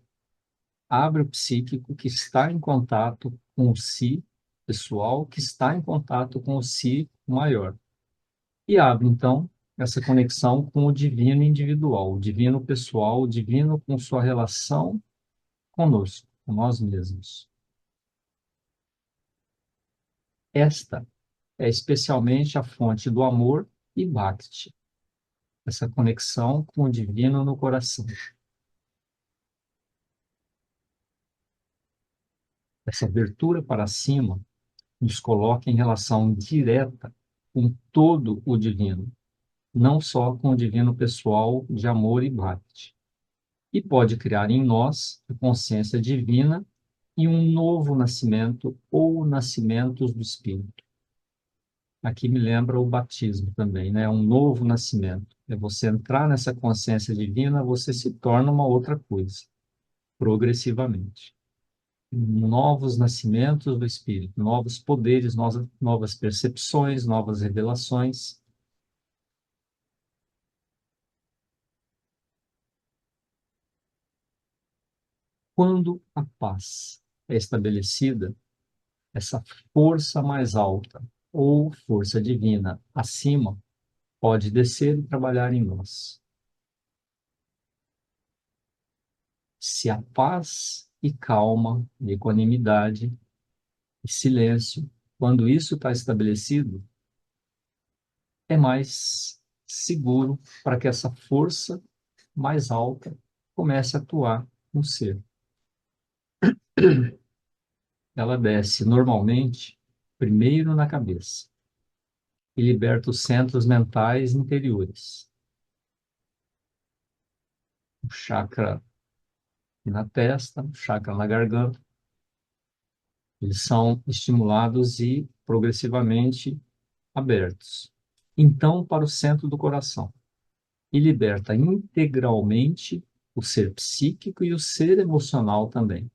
abre o psíquico que está em contato com o si pessoal que está em contato com o si maior. E abre, então, essa conexão com o divino individual, o divino pessoal, o divino com sua relação conosco, com nós mesmos. Esta é especialmente a fonte do amor e Bhakti, essa conexão com o divino no coração. Essa abertura para cima nos coloca em relação direta com todo o divino, não só com o divino pessoal de amor e Bhakti. E pode criar em nós a consciência divina e um novo nascimento ou nascimentos do Espírito. Aqui me lembra o batismo também, né? Um novo nascimento. É você entrar nessa consciência divina, você se torna uma outra coisa, progressivamente. Novos nascimentos do Espírito, novos poderes, novas percepções, novas revelações. Quando a paz é estabelecida, essa força mais alta, ou força divina acima, pode descer e trabalhar em nós. Se a paz e calma, e equanimidade e silêncio, quando isso está estabelecido, é mais seguro para que essa força mais alta comece a atuar no ser. Ela desce normalmente primeiro na cabeça e liberta os centros mentais interiores. O chakra na testa, o chakra na garganta, eles são estimulados e progressivamente abertos. Então, para o centro do coração, e liberta integralmente o ser psíquico e o ser emocional também.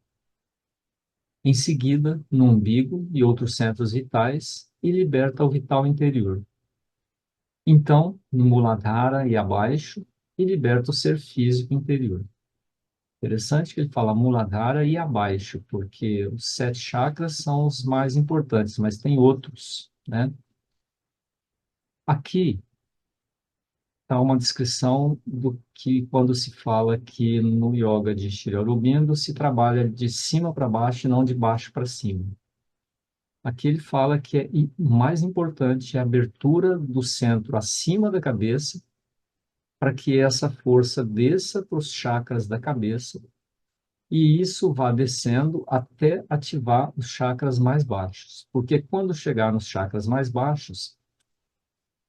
Em seguida, no umbigo e outros centros vitais, e liberta o vital interior. Então, no Muladhara e abaixo, e liberta o ser físico interior. Interessante que ele fala Muladhara e abaixo, porque os 7 chakras são os mais importantes, mas tem outros, né? Aqui está uma descrição do que, quando se fala que no yoga de Sri Aurobindo se trabalha de cima para baixo e não de baixo para cima. Aqui ele fala que o mais importante é a abertura do centro acima da cabeça, para que essa força desça para os chakras da cabeça, e isso vá descendo até ativar os chakras mais baixos. Porque quando chegar nos chakras mais baixos,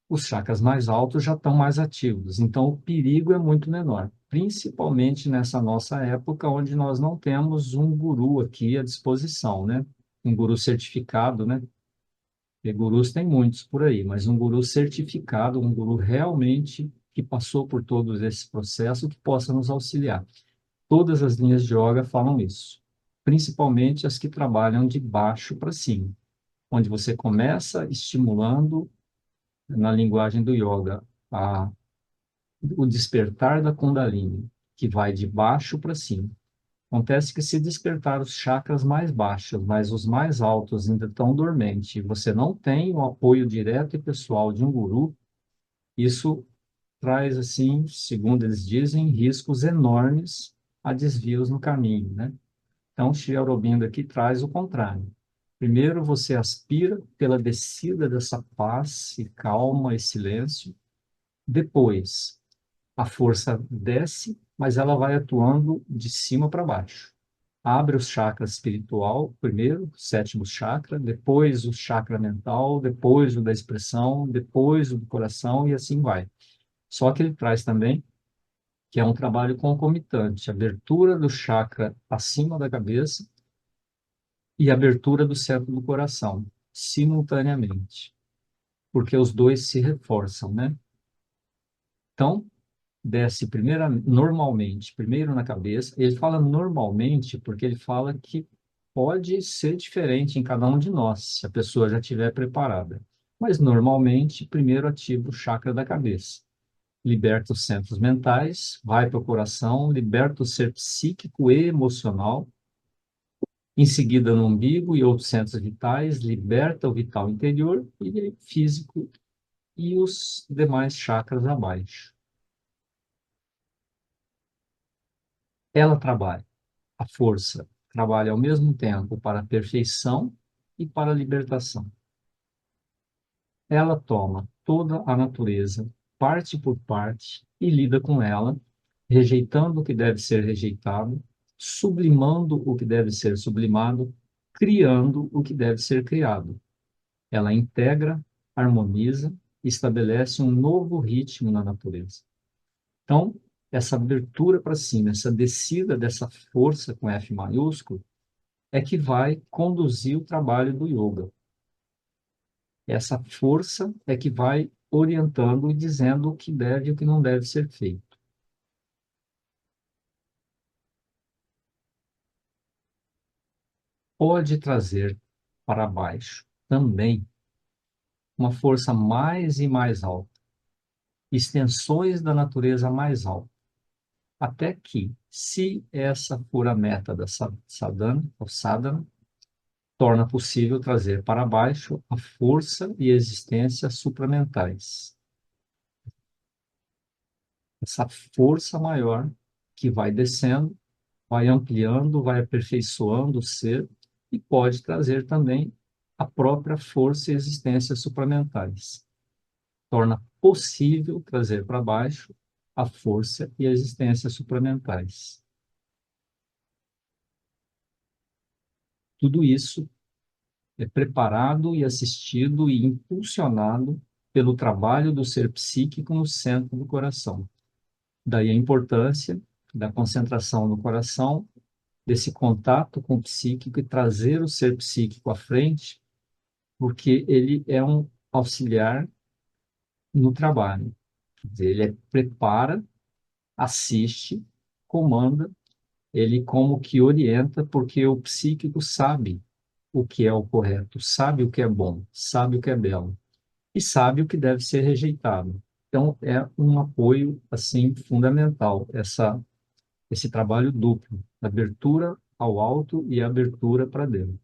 os chakras mais altos já estão mais ativos, então o perigo é muito menor, principalmente nessa nossa época, onde nós não temos um guru aqui à disposição, né? Um guru certificado, né? E gurus tem muitos por aí, mas um guru certificado, um guru realmente que passou por todo esse processo, que possa nos auxiliar. Todas as linhas de yoga falam isso, principalmente as que trabalham de baixo para cima, onde você começa estimulando, na linguagem do yoga, o despertar da Kundalini, que vai de baixo para cima. Acontece que se despertar os chakras mais baixos, mas os mais altos ainda estão dormentes, e você não tem o apoio direto e pessoal de um guru, isso traz, assim, segundo eles dizem, riscos enormes a desvios no caminho, né? Então, Sri Aurobindo aqui traz o contrário. Primeiro, você aspira pela descida dessa paz e calma e silêncio. Depois, a força desce, mas ela vai atuando de cima para baixo. Abre o chakra espiritual, primeiro, o sétimo chakra, depois o chakra mental, depois o da expressão, depois o do coração e assim vai. Só que ele traz também que é um trabalho concomitante, abertura do chakra acima da cabeça e abertura do centro do coração, simultaneamente, porque os dois se reforçam, né? Então, desce primeiro, normalmente, primeiro na cabeça. Ele fala normalmente porque ele fala que pode ser diferente em cada um de nós, se a pessoa já estiver preparada. Mas, normalmente, primeiro ativa o chakra da cabeça. Liberta os centros mentais, vai para o coração, liberta o ser psíquico e emocional, Em seguida, no umbigo e outros centros vitais, liberta o vital interior e físico e os demais chakras abaixo. Ela trabalha, a força trabalha ao mesmo tempo para a perfeição e para a libertação. Ela toma toda a natureza, parte por parte, e lida com ela, rejeitando o que deve ser rejeitado, sublimando o que deve ser sublimado, criando o que deve ser criado. Ela integra, harmoniza e estabelece um novo ritmo na natureza. Então, essa abertura para cima, essa descida dessa força com F maiúsculo, é que vai conduzir o trabalho do yoga. Essa força é que vai orientando e dizendo o que deve e o que não deve ser feito. Pode trazer para baixo também uma força mais e mais alta, extensões da natureza mais alta, até que, se essa for a meta da sadhana, ou sadhana, torna possível trazer para baixo a força e a existência supramentais. Essa força maior que vai descendo, vai ampliando, vai aperfeiçoando o ser e pode trazer também a própria força e existência supramentais. Torna possível trazer para baixo a força e a existência supramentais. Tudo isso é preparado e assistido e impulsionado pelo trabalho do ser psíquico no centro do coração. Daí a importância da concentração no coração, desse contato com o psíquico e trazer o ser psíquico à frente, porque ele é um auxiliar no trabalho. Quer dizer, ele prepara, assiste, comanda, ele como que orienta, porque o psíquico sabe o que é o correto, sabe o que é bom, sabe o que é belo e sabe o que deve ser rejeitado. Então, é um apoio, assim, fundamental, esse trabalho duplo, abertura ao alto e abertura para dentro.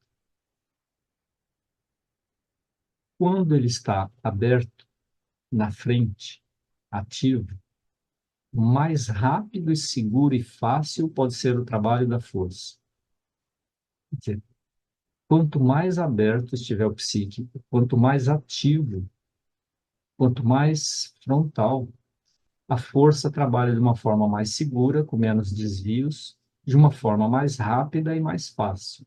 Quando ele está aberto, na frente, ativo, mais rápido e seguro e fácil pode ser o trabalho da força. Quer dizer, quanto mais aberto estiver o psíquico, quanto mais ativo, quanto mais frontal, a força trabalha de uma forma mais segura, com menos desvios, de uma forma mais rápida e mais fácil.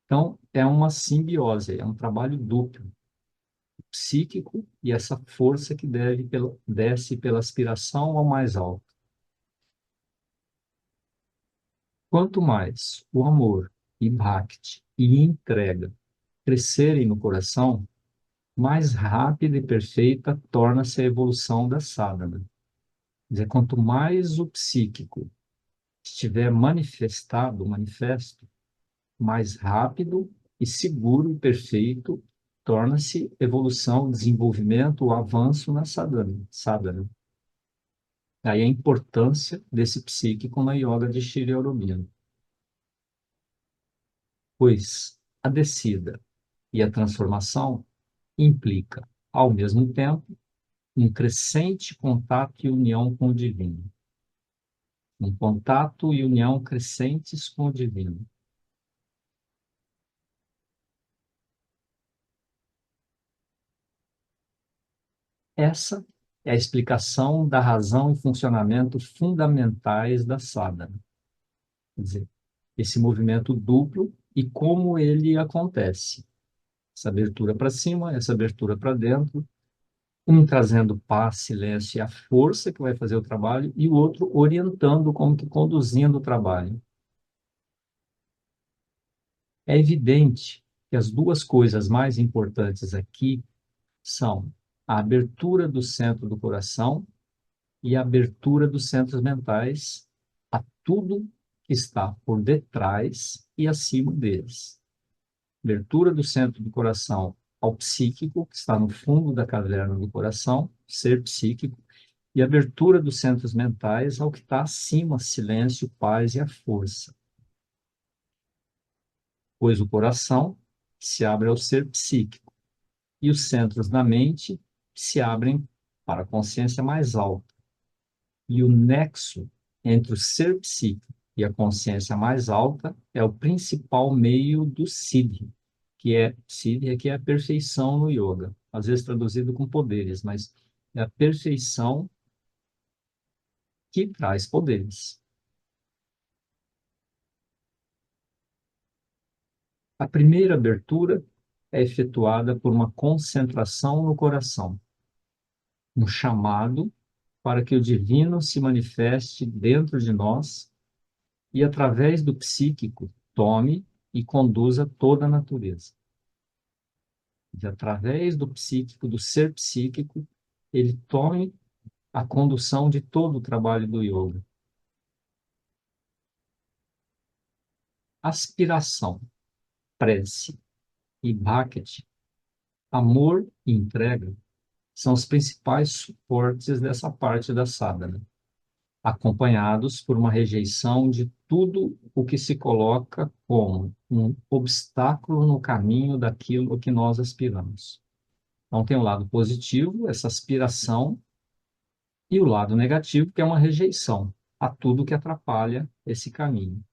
Então, é uma simbiose, é um trabalho duplo, psíquico e essa força que desce pela aspiração ao mais alto. Quanto mais o amor e bhakti e entrega crescerem no coração, mais rápida e perfeita torna-se a evolução da sadhana. Quer dizer, quanto mais o psíquico estiver manifesto, mais rápido e seguro e perfeito torna-se evolução, desenvolvimento, o avanço na sadhana. Aí a importância desse psíquico na yoga de Shri Aurobindo. Pois a descida e a transformação implica, ao mesmo tempo, um crescente contato e união com o divino. Um contato e união crescentes com o divino. Essa é a explicação da razão e funcionamento fundamentais da sadhana. Quer dizer, esse movimento duplo e como ele acontece. Essa abertura para cima, essa abertura para dentro, um trazendo paz, silêncio e a força que vai fazer o trabalho, e o outro orientando, como que conduzindo o trabalho. É evidente que as duas coisas mais importantes aqui são a abertura do centro do coração e a abertura dos centros mentais a tudo que está por detrás e acima deles. Abertura do centro do coração ao psíquico, que está no fundo da caverna do coração, ser psíquico, e abertura dos centros mentais ao que está acima, silêncio, paz e a força. pois o coração se abre ao ser psíquico e os centros da mente se abrem para a consciência mais alta. E o nexo entre o ser psíquico e a consciência mais alta é o principal meio do Siddhi, que é a perfeição no yoga, às vezes traduzido com poderes, mas é a perfeição que traz poderes. A primeira abertura é efetuada por uma concentração no coração, um chamado para que o divino se manifeste dentro de nós e, através do psíquico, tome e conduza toda a natureza. E, através do psíquico, do ser psíquico, ele tome a condução de todo o trabalho do yoga. Aspiração, prece e bhakti, amor e entrega, são os principais suportes dessa parte da sadhana, acompanhados por uma rejeição de tudo o que se coloca como um obstáculo no caminho daquilo que nós aspiramos. Então, tem o lado positivo, essa aspiração, e o lado negativo, que é uma rejeição a tudo que atrapalha esse caminho.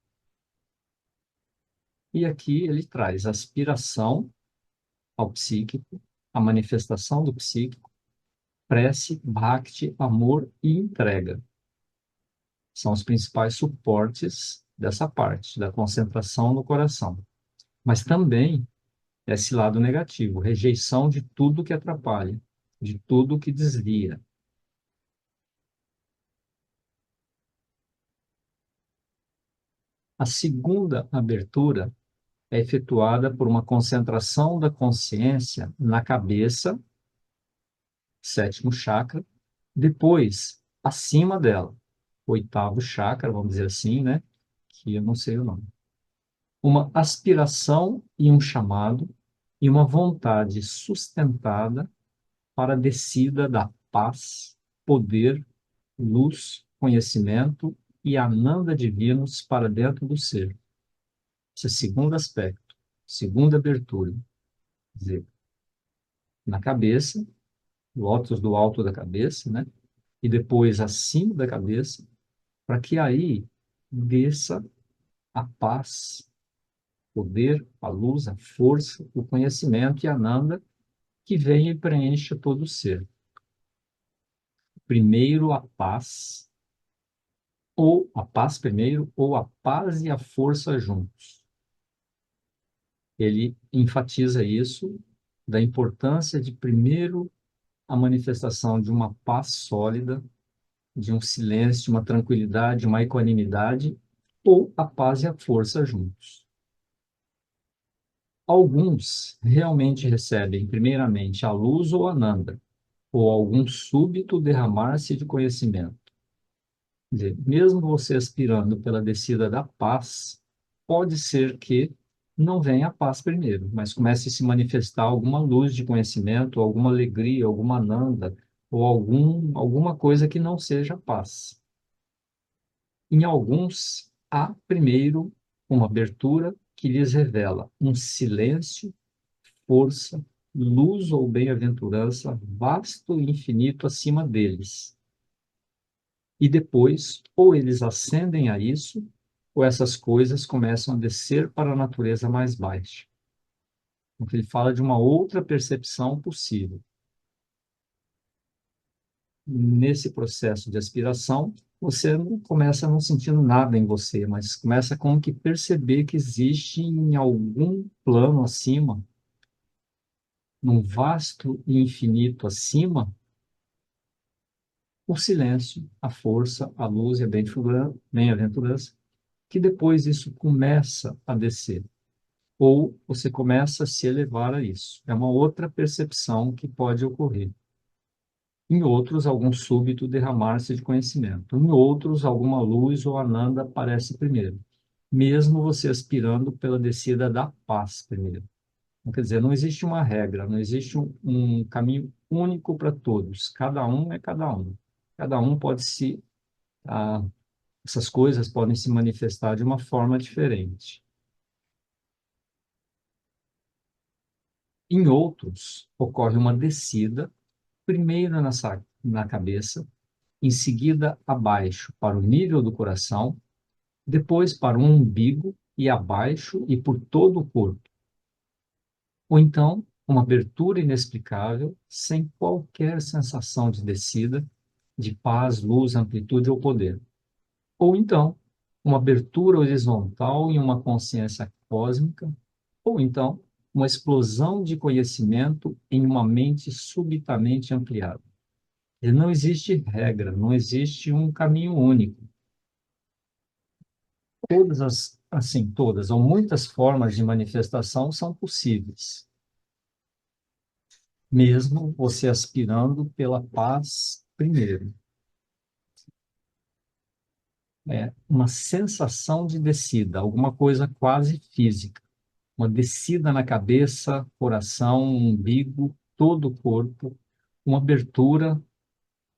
E aqui ele traz aspiração ao psíquico, a manifestação do psíquico, prece, bhakti, amor e entrega. São os principais suportes dessa parte, da concentração no coração. Mas também esse lado negativo, rejeição de tudo que atrapalha, de tudo que desvia. A segunda abertura é efetuada por uma concentração da consciência na cabeça, sétimo chakra, depois, acima dela, oitavo chakra, vamos dizer assim, né? Que eu não sei o nome. Uma aspiração e um chamado e uma vontade sustentada para a descida da paz, poder, luz, conhecimento e ananda divinos para dentro do ser. Esse é o segundo aspecto, segunda abertura. Quer dizer, na cabeça, lótus do alto da cabeça, né? E depois acima da cabeça, para que aí desça a paz, poder, a luz, a força, o conhecimento e a Ananda que vem e preenche todo o ser. Primeiro a paz, ou a paz primeiro, ou a paz e a força juntos. Ele enfatiza isso, da importância de primeiro a manifestação de uma paz sólida, de um silêncio, de uma tranquilidade, de uma equanimidade, ou a paz e a força juntos. Alguns realmente recebem, primeiramente, a luz ou a Nanda, ou algum súbito derramar-se de conhecimento. Quer dizer, mesmo você aspirando pela descida da paz, pode ser que não venha a paz primeiro, mas comece a se manifestar alguma luz de conhecimento, alguma alegria, alguma Nanda, ou alguma coisa que não seja paz. Em alguns, há primeiro uma abertura que lhes revela um silêncio, força, luz ou bem-aventurança vasto e infinito acima deles. E depois, ou eles ascendem a isso, ou essas coisas começam a descer para a natureza mais baixa. Então, ele fala de uma outra percepção possível. Nesse processo de aspiração, você não começa não sentindo nada em você, mas começa como que perceber que existe em algum plano acima, num vasto e infinito acima, o silêncio, a força, a luz e a bem-aventurança, que depois isso começa a descer. Ou você começa a se elevar a isso. É uma outra percepção que pode ocorrer. Em outros, algum súbito derramar-se de conhecimento. Em outros, alguma luz ou ananda aparece primeiro, mesmo você aspirando pela descida da paz primeiro. Então, quer dizer, não existe uma regra, não existe um caminho único para todos. Cada um é cada um. Cada um pode se... essas coisas podem se manifestar de uma forma diferente. Em outros, ocorre uma descida, primeiro na cabeça, em seguida abaixo para o nível do coração, depois para o umbigo e abaixo e por todo o corpo. Ou então, uma abertura inexplicável, sem qualquer sensação de descida, de paz, luz, amplitude ou poder. Ou então, uma abertura horizontal em uma consciência cósmica, ou então, uma explosão de conhecimento em uma mente subitamente ampliada. E não existe regra, não existe um caminho único. Todas ou muitas formas de manifestação são possíveis, mesmo você aspirando pela paz primeiro. É uma sensação de descida, alguma coisa quase física. Uma descida na cabeça, coração, umbigo, todo o corpo, uma abertura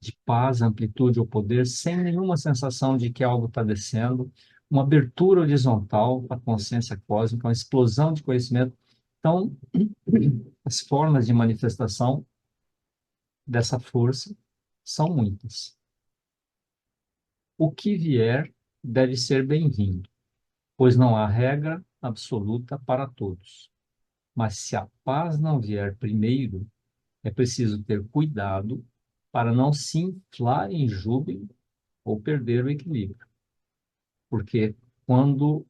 de paz, amplitude ou poder, sem nenhuma sensação de que algo está descendo, uma abertura horizontal para a consciência cósmica, uma explosão de conhecimento. Então, as formas de manifestação dessa força são muitas. O que vier deve ser bem-vindo, pois não há regra absoluta para todos. Mas se a paz não vier primeiro, é preciso ter cuidado para não se inflar em júbilo ou perder o equilíbrio. Porque quando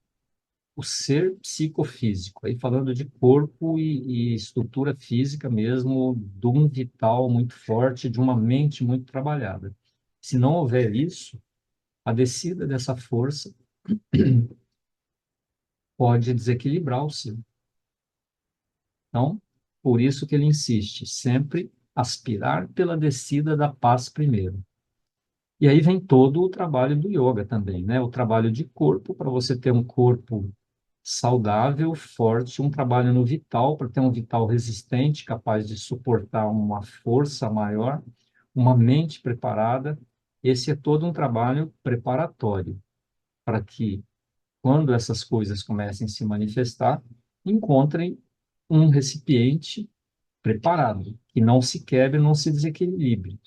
o ser psicofísico, aí falando de corpo e estrutura física mesmo, de um vital muito forte, de uma mente muito trabalhada. Se não houver isso, a descida dessa força pode desequilibrar o ser. Então, por isso que ele insiste, sempre aspirar pela descida da paz primeiro. E aí vem todo o trabalho do yoga também, né? O trabalho de corpo, para você ter um corpo saudável, forte, um trabalho no vital, para ter um vital resistente, capaz de suportar uma força maior, uma mente preparada. Esse é todo um trabalho preparatório, para que, quando essas coisas comecem a se manifestar, encontrem um recipiente preparado, que não se quebre, não se desequilibre.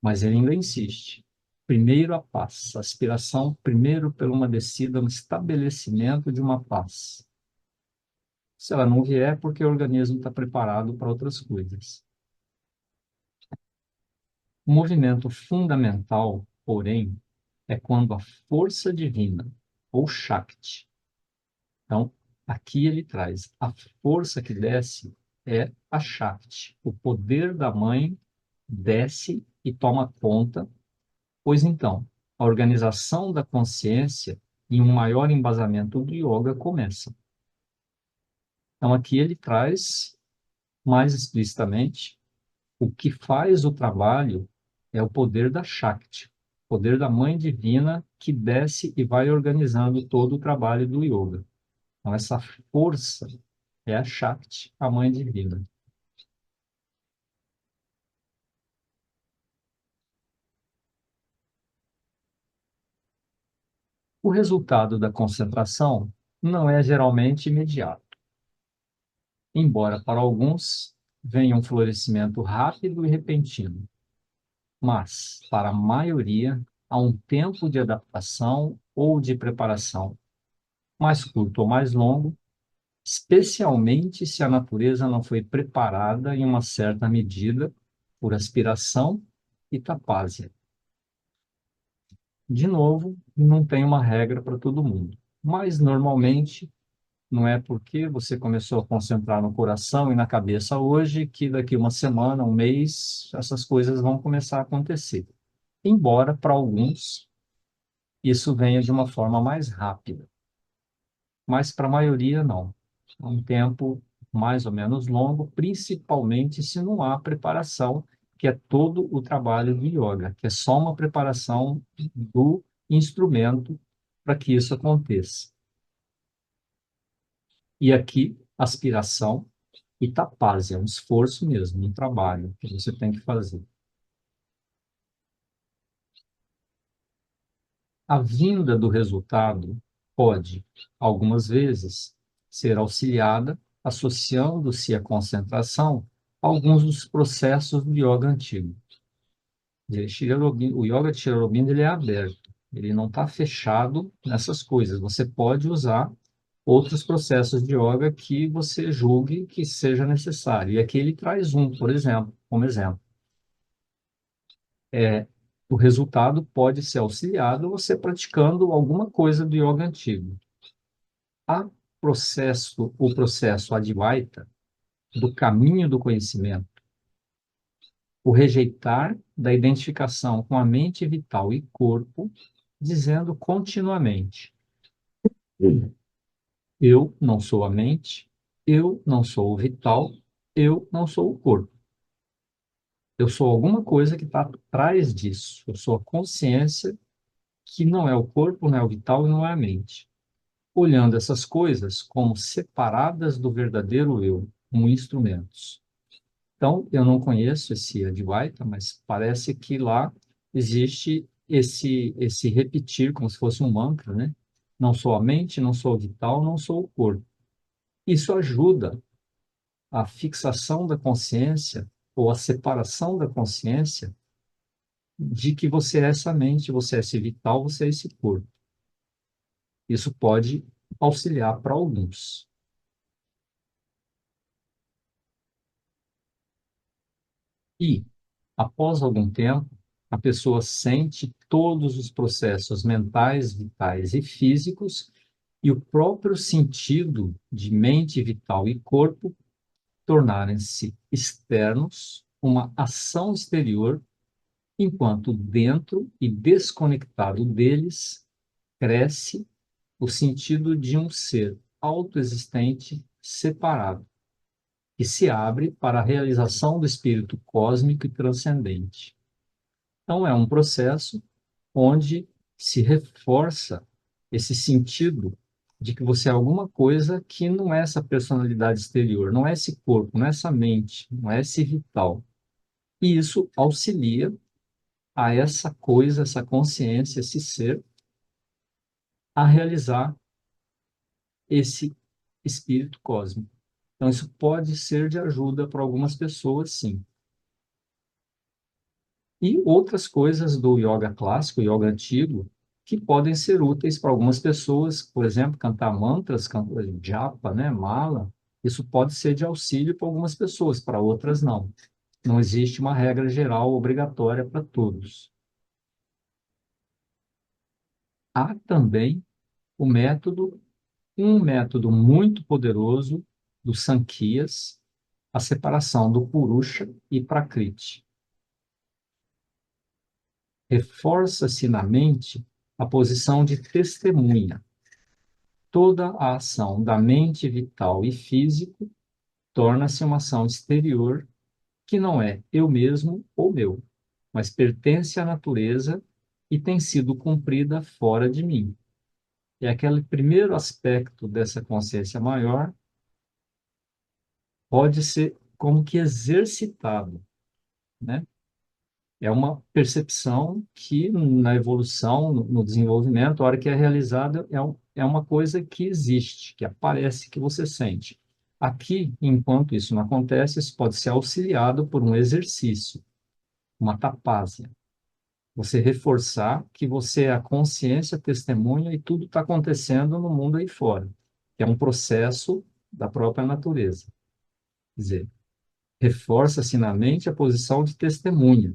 Mas ele ainda insiste. Primeiro a paz, a aspiração primeiro por uma descida, um estabelecimento de uma paz. Se ela não vier, é porque o organismo está preparado para outras coisas. O movimento fundamental, porém, é quando a força divina, ou Shakti, então, aqui ele traz a força que desce é a Shakti. O poder da mãe desce e toma conta, pois então, a organização da consciência e um maior embasamento do yoga começa. Então, aqui ele traz mais explicitamente o que faz o trabalho é o poder da Shakti, o poder da mãe divina que desce e vai organizando todo o trabalho do yoga. Então, essa força é a Shakti, a mãe divina. O resultado da concentração não é geralmente imediato, embora para alguns venha um florescimento rápido e repentino, mas para a maioria há um tempo de adaptação ou de preparação, mais curto ou mais longo, especialmente se a natureza não foi preparada em uma certa medida por aspiração e tapásia. De novo, não tem uma regra para todo mundo, mas normalmente não é porque você começou a concentrar no coração e na cabeça hoje que daqui uma semana, um mês, essas coisas vão começar a acontecer. Embora para alguns isso venha de uma forma mais rápida, mas para a maioria não. É um tempo mais ou menos longo, principalmente se não há preparação, que é todo o trabalho do yoga, que é só uma preparação do instrumento para que isso aconteça. E aqui, aspiração e tapásia, é um esforço mesmo, um trabalho que você tem que fazer. A vinda do resultado pode, algumas vezes, ser auxiliada associando-se à concentração a alguns dos processos do yoga antigo. O yoga de Sri Aurobindo, ele é aberto, ele não está fechado nessas coisas. Você pode usar outros processos de yoga que você julgue que seja necessário. E aqui ele traz um, por exemplo, como exemplo. O resultado pode ser auxiliado você praticando alguma coisa do yoga antigo. O processo Advaita, do caminho do conhecimento, o rejeitar da identificação com a mente vital e corpo, dizendo continuamente: eu não sou a mente, eu não sou o vital, eu não sou o corpo. Eu sou alguma coisa que está atrás disso. Eu sou a consciência que não é o corpo, não é o vital e não é a mente. Olhando essas coisas como separadas do verdadeiro eu, como instrumentos. Então, eu não conheço esse Advaita, mas parece que lá existe esse repetir, como se fosse um mantra, né? Não sou a mente, não sou o vital, não sou o corpo. Isso ajuda a fixação da consciência ou a separação da consciência de que você é essa mente, você é esse vital, você é esse corpo. Isso pode auxiliar para alguns. E, após algum tempo, a pessoa sente todos os processos mentais, vitais e físicos e o próprio sentido de mente, vital e corpo tornarem-se externos, uma ação exterior, enquanto dentro e desconectado deles cresce o sentido de um ser autoexistente separado, que se abre para a realização do espírito cósmico e transcendente. Então, é um processo onde se reforça esse sentido de que você é alguma coisa que não é essa personalidade exterior, não é esse corpo, não é essa mente, não é esse vital. E isso auxilia a essa coisa, essa consciência, esse ser, a realizar esse espírito cósmico. Então, isso pode ser de ajuda para algumas pessoas, sim. E outras coisas do yoga clássico, yoga antigo, que podem ser úteis para algumas pessoas, por exemplo, cantar mantras, japa, né, mala, isso pode ser de auxílio para algumas pessoas, para outras não. Não existe uma regra geral obrigatória para todos. Há também o método, um método muito poderoso dos Sankhya's, a separação do Purusha e Prakriti. Reforça-se na mente a posição de testemunha. Toda a ação da mente vital e físico torna-se uma ação exterior que não é eu mesmo ou meu, mas pertence à natureza e tem sido cumprida fora de mim. E aquele primeiro aspecto dessa consciência maior pode ser como que exercitado, né? É uma percepção que na evolução, no desenvolvimento, a hora que é realizada, é uma coisa que existe, que aparece, que você sente. Aqui, enquanto isso não acontece, isso pode ser auxiliado por um exercício, uma tapásia. Você reforçar que você é a consciência, testemunha e tudo está acontecendo no mundo aí fora, que é um processo da própria natureza. Quer dizer, reforça-se na mente a posição de testemunha.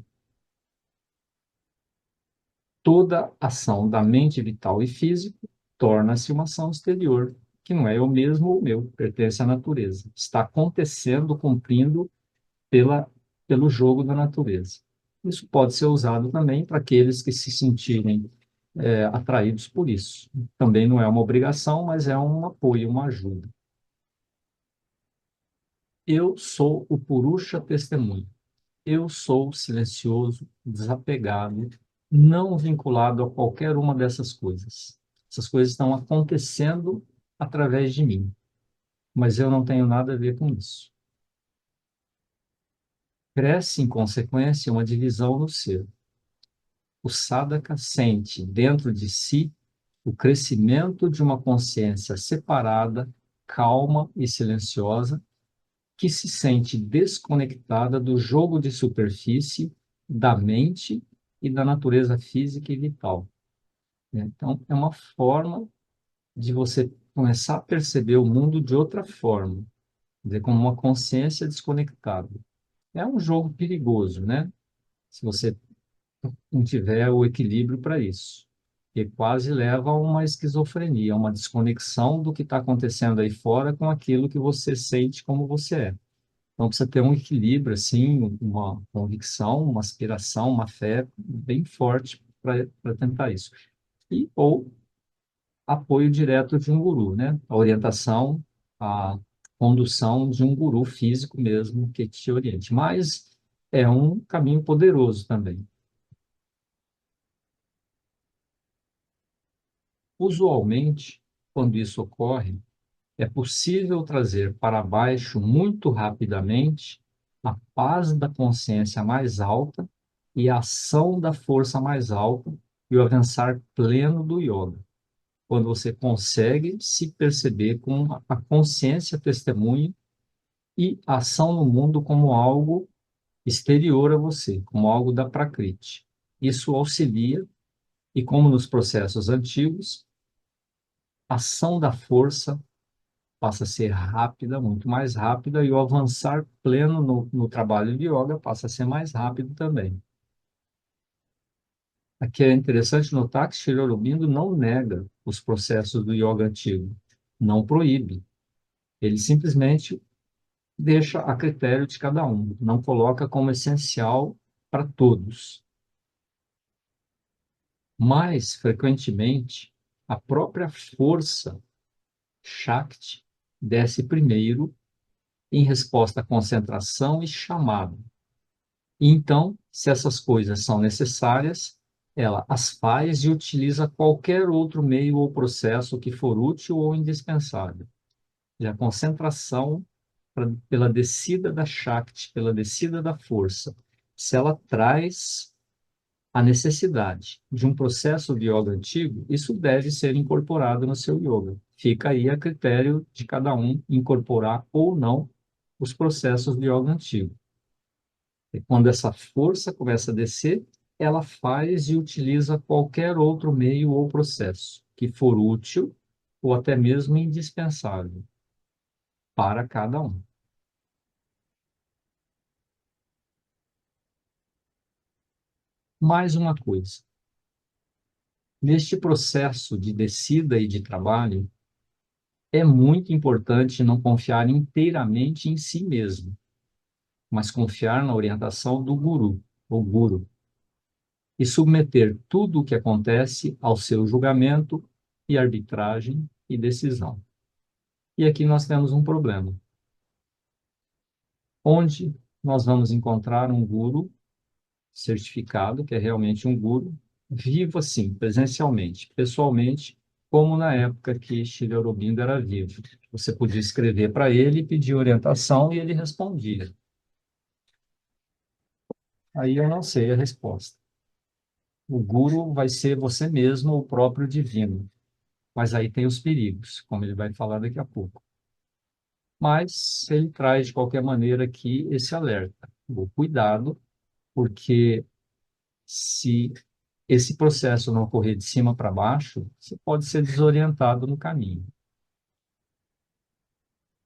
Toda ação da mente vital e físico torna-se uma ação exterior, que não é eu mesmo ou meu, pertence à natureza. Está acontecendo, cumprindo pelo jogo da natureza. Isso pode ser usado também para aqueles que se sentirem atraídos por isso. Também não é uma obrigação, mas é um apoio, uma ajuda. Eu sou o Purusha testemunho. Eu sou silencioso, desapegado, não vinculado a qualquer uma dessas coisas. Essas coisas estão acontecendo através de mim, mas eu não tenho nada a ver com isso. Cresce, em consequência, uma divisão no ser. O sadhaka sente dentro de si o crescimento de uma consciência separada calma e silenciosa, que se sente desconectada do jogo de superfície, da mente e da natureza física e vital, né? Então, é uma forma de você começar a perceber o mundo de outra forma, quer dizer, como uma consciência desconectada. É um jogo perigoso, né? Se você não tiver o equilíbrio para isso, que quase leva a uma esquizofrenia, uma desconexão do que está acontecendo aí fora com aquilo que você sente como você é. Então, precisa ter um equilíbrio, assim, uma convicção, uma aspiração, uma fé bem forte para tentar isso. E, ou apoio direto de um guru, né? A orientação, a condução de um guru físico mesmo que te oriente. Mas é um caminho poderoso também. Usualmente, quando isso ocorre, é possível trazer para baixo muito rapidamente a paz da consciência mais alta e a ação da força mais alta e o avançar pleno do yoga. Quando você consegue se perceber com a consciência testemunha e a ação no mundo como algo exterior a você, como algo da Prakriti. Isso auxilia, e como nos processos antigos, a ação da força passa a ser rápida, muito mais rápida, e o avançar pleno no trabalho de yoga passa a ser mais rápido também. Aqui é interessante notar que Sri Aurobindo não nega os processos do yoga antigo, não proíbe. Ele simplesmente deixa a critério de cada um, não coloca como essencial para todos. Mas, frequentemente, a própria força Shakti desce primeiro em resposta à concentração e chamado. E então, se essas coisas são necessárias, ela as faz e utiliza qualquer outro meio ou processo que for útil ou indispensável. E a concentração pela descida da Shakti, pela descida da força, se ela traz a necessidade de um processo de yoga antigo, isso deve ser incorporado no seu yoga. Fica aí a critério de cada um incorporar ou não os processos de yoga antigo. E quando essa força começa a descer, ela faz e utiliza qualquer outro meio ou processo que for útil ou até mesmo indispensável para cada um. Mais uma coisa, neste processo de descida e de trabalho, é muito importante não confiar inteiramente em si mesmo, mas confiar na orientação do guru, ou guru, e submeter tudo o que acontece ao seu julgamento e arbitragem e decisão. E aqui nós temos um problema. Onde nós vamos encontrar um guru certificado, que é realmente um guru, vivo assim, presencialmente, pessoalmente, como na época que Sri Aurobindo era vivo. Você podia escrever para ele, pedir orientação e ele respondia. Aí eu não sei a resposta. O guru vai ser você mesmo, o próprio divino. Mas aí tem os perigos, como ele vai falar daqui a pouco. Mas ele traz, de qualquer maneira, aqui esse alerta. O cuidado, porque se esse processo não correr de cima para baixo, você pode ser desorientado no caminho.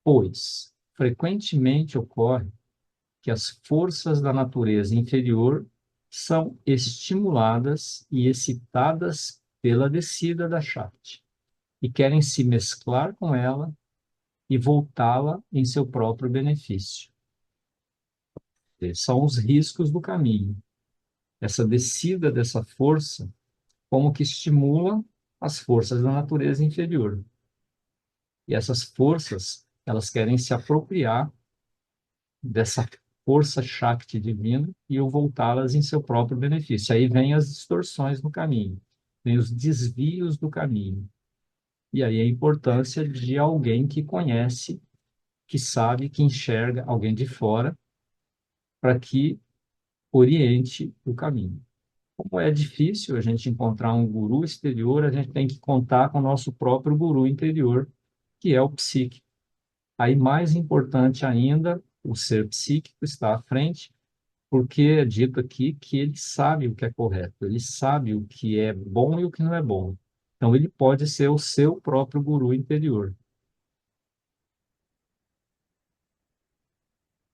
Pois, frequentemente ocorre que as forças da natureza inferior são estimuladas e excitadas pela descida da Shakti e querem se mesclar com ela e voltá-la em seu próprio benefício. Esses são os riscos do caminho. Essa descida dessa força como que estimula as forças da natureza inferior. E essas forças, elas querem se apropriar dessa força Shakti divina e eu voltá-las em seu próprio benefício. Aí vem as distorções no caminho, vem os desvios do caminho. E aí a importância de alguém que conhece, que sabe, que enxerga alguém de fora, para que oriente o caminho. Como é difícil a gente encontrar um guru exterior, a gente tem que contar com o nosso próprio guru interior, que é o psique. Aí, mais importante ainda, o ser psíquico está à frente, porque é dito aqui que ele sabe o que é correto, ele sabe o que é bom e o que não é bom. Então, ele pode ser o seu próprio guru interior.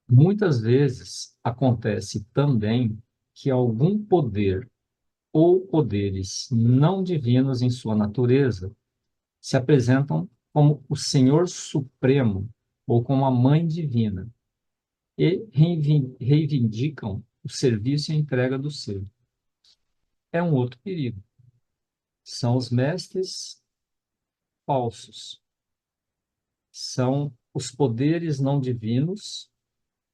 Muitas vezes acontece também que algum poder ou poderes não divinos em sua natureza se apresentam como o Senhor Supremo ou como a Mãe Divina e reivindicam o serviço e a entrega do ser. É um outro perigo. São os mestres falsos. São os poderes não divinos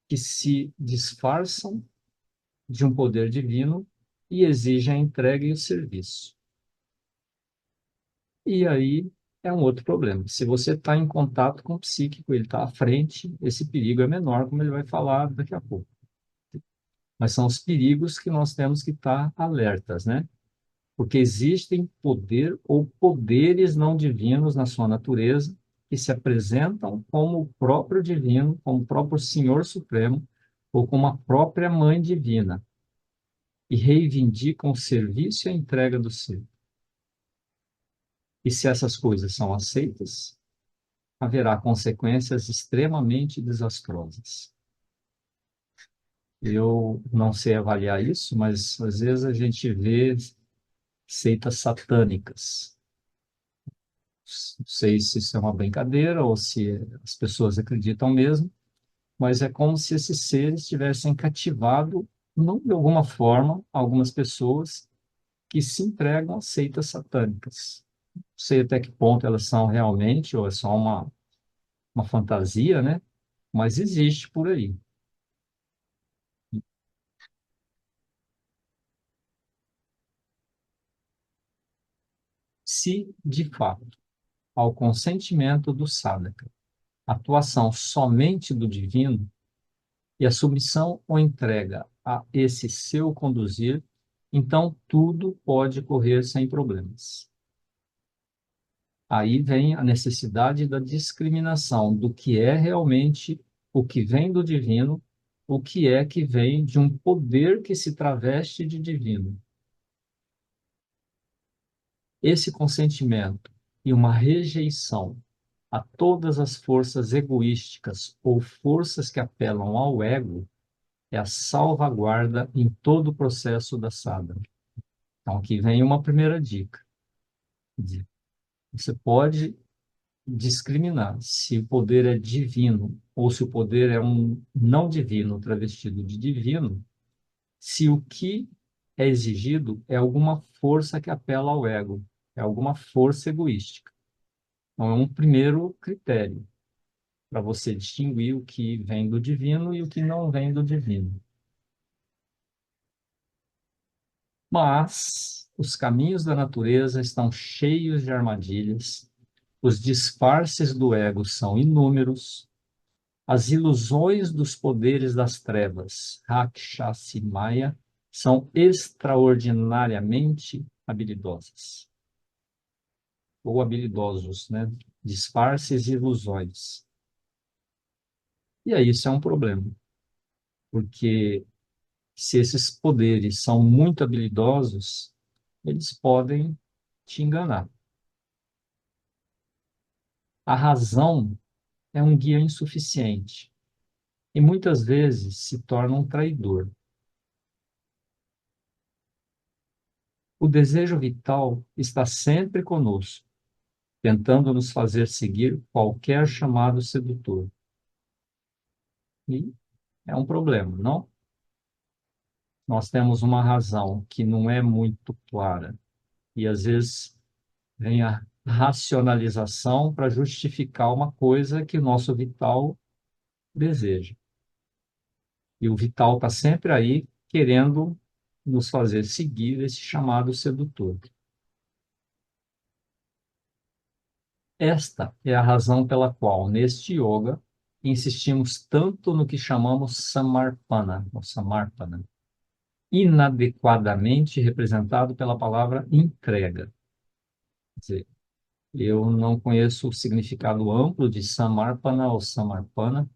que se disfarçam de um poder divino e exigem a entrega e o serviço. E aí é um outro problema. Se você está em contato com o psíquico, ele está à frente, esse perigo é menor, como ele vai falar daqui a pouco. Mas são os perigos que nós temos que estar alertas, né? Porque existem poder ou poderes não divinos na sua natureza que se apresentam como o próprio divino, como o próprio Senhor Supremo ou como a própria Mãe Divina e reivindicam o serviço e a entrega do ser. E se essas coisas são aceitas, haverá consequências extremamente desastrosas. Eu não sei avaliar isso, mas às vezes a gente vê seitas satânicas. Não sei se isso é uma brincadeira ou se as pessoas acreditam mesmo, mas é como se esses seres tivessem cativado, não de alguma forma, algumas pessoas que se entregam a seitas satânicas. Não sei até que ponto elas são realmente, ou é só uma fantasia, né? Mas existe por aí. Se, de fato, ao consentimento do sadhaka, atuação somente do divino e a submissão ou entrega a esse seu conduzir, então tudo pode correr sem problemas. Aí vem a necessidade da discriminação do que é realmente o que vem do divino, o que é que vem de um poder que se traveste de divino. Esse consentimento e uma rejeição a todas as forças egoísticas ou forças que apelam ao ego é a salvaguarda em todo o processo da sadhana. Então, aqui vem uma primeira dica. Você pode discriminar se o poder é divino ou se o poder é um não divino travestido de divino, se o que é exigido é alguma força que apela ao ego, é alguma força egoística. Então, é um primeiro critério para você distinguir o que vem do divino e o que não vem do divino. Mas os caminhos da natureza estão cheios de armadilhas, os disfarces do ego são inúmeros, as ilusões dos poderes das trevas, Rakshasi Maya, são extraordinariamente habilidosas, ou habilidosos, né? Disfarces e ilusões. E aí isso é um problema, porque se esses poderes são muito habilidosos, eles podem te enganar. A razão é um guia insuficiente e muitas vezes se torna um traidor. O desejo vital está sempre conosco, tentando nos fazer seguir qualquer chamado sedutor. E é um problema, não? Nós temos uma razão que não é muito clara e às vezes vem a racionalização para justificar uma coisa que o nosso vital deseja. E o vital está sempre aí querendo nos fazer seguir esse chamado sedutor. Esta é a razão pela qual, neste yoga, insistimos tanto no que chamamos samarpana, ou samarpana, inadequadamente representado pela palavra entrega. Quer dizer, Eu não conheço o significado amplo de Samarpana ou Samarpana,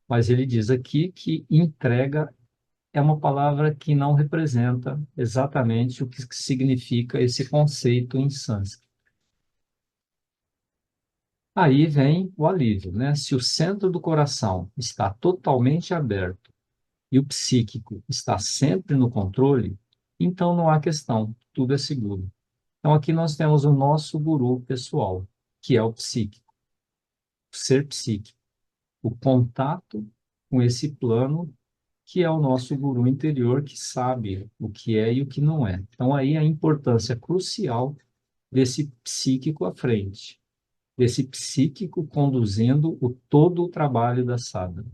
mas ele diz aqui que entrega é uma palavra que não representa exatamente o que significa esse conceito em sânscrito. Aí vem o alívio, né? Se o centro do coração está totalmente aberto e o psíquico está sempre no controle, então não há questão, tudo é seguro. Então aqui nós temos o nosso guru pessoal, que é o psíquico, o ser psíquico, o contato com esse plano que é o nosso guru interior que sabe o que é e o que não é. Então aí a importância crucial desse psíquico à frente, desse psíquico conduzindo todo o trabalho da sadhana.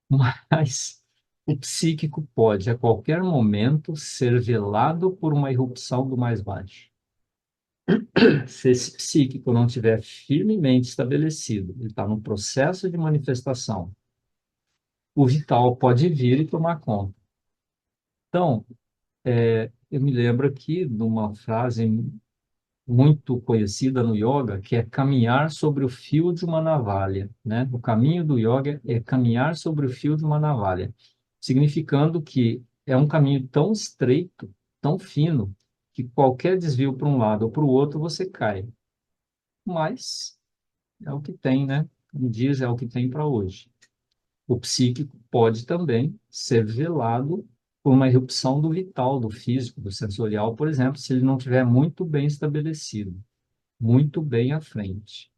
Mas o psíquico pode, a qualquer momento, ser velado por uma irrupção do mais baixo. Se esse psíquico não estiver firmemente estabelecido, ele está num processo de manifestação, o vital pode vir e tomar conta. Então, eu me lembro aqui de uma frase muito conhecida no yoga, que é caminhar sobre o fio de uma navalha, né? O caminho do yoga é caminhar sobre o fio de uma navalha, significando que é um caminho tão estreito, tão fino, que qualquer desvio para um lado ou para o outro você cai. Mas é o que tem, né? Como diz, é o que tem para hoje. O psíquico pode também ser velado por uma irrupção do vital, do físico, do sensorial, por exemplo, se ele não estiver muito bem estabelecido, muito bem à frente.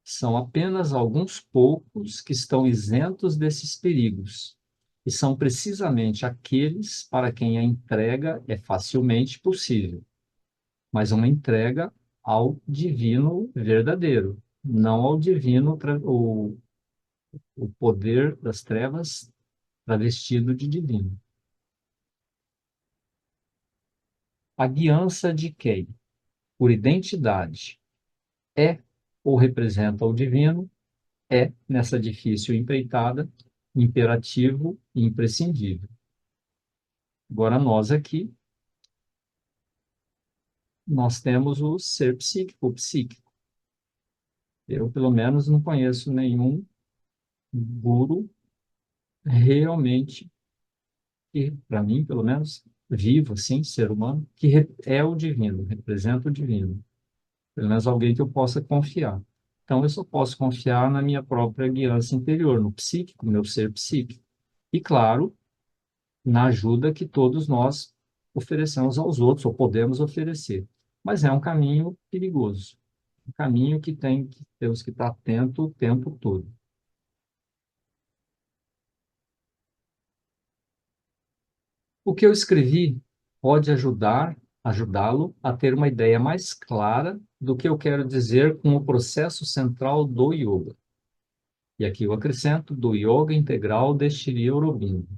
São apenas alguns poucos que estão isentos desses perigos, e são precisamente aqueles para quem a entrega é facilmente possível, mas uma entrega ao divino verdadeiro, não ao divino, o poder das trevas travestido de divino. A guiança de quem, por identidade, é ou representa o divino, é, nessa difícil empreitada, imperativo e imprescindível. Agora, nós aqui, nós temos o ser psíquico, o psíquico. Eu, pelo menos, não conheço nenhum guru realmente, que, para mim, pelo menos, vivo, assim, ser humano, que é o divino, representa o divino. Pelo menos alguém que eu possa confiar. Então, eu só posso confiar na minha própria guiança interior, no psíquico, no meu ser psíquico. E, claro, na ajuda que todos nós oferecemos aos outros, ou podemos oferecer. Mas é um caminho perigoso, um caminho que temos que estar atento o tempo todo. O que eu escrevi pode ajudá-lo a ter uma ideia mais clara do que eu quero dizer com o processo central do yoga. E aqui eu acrescento do yoga integral de Shri Aurobindo,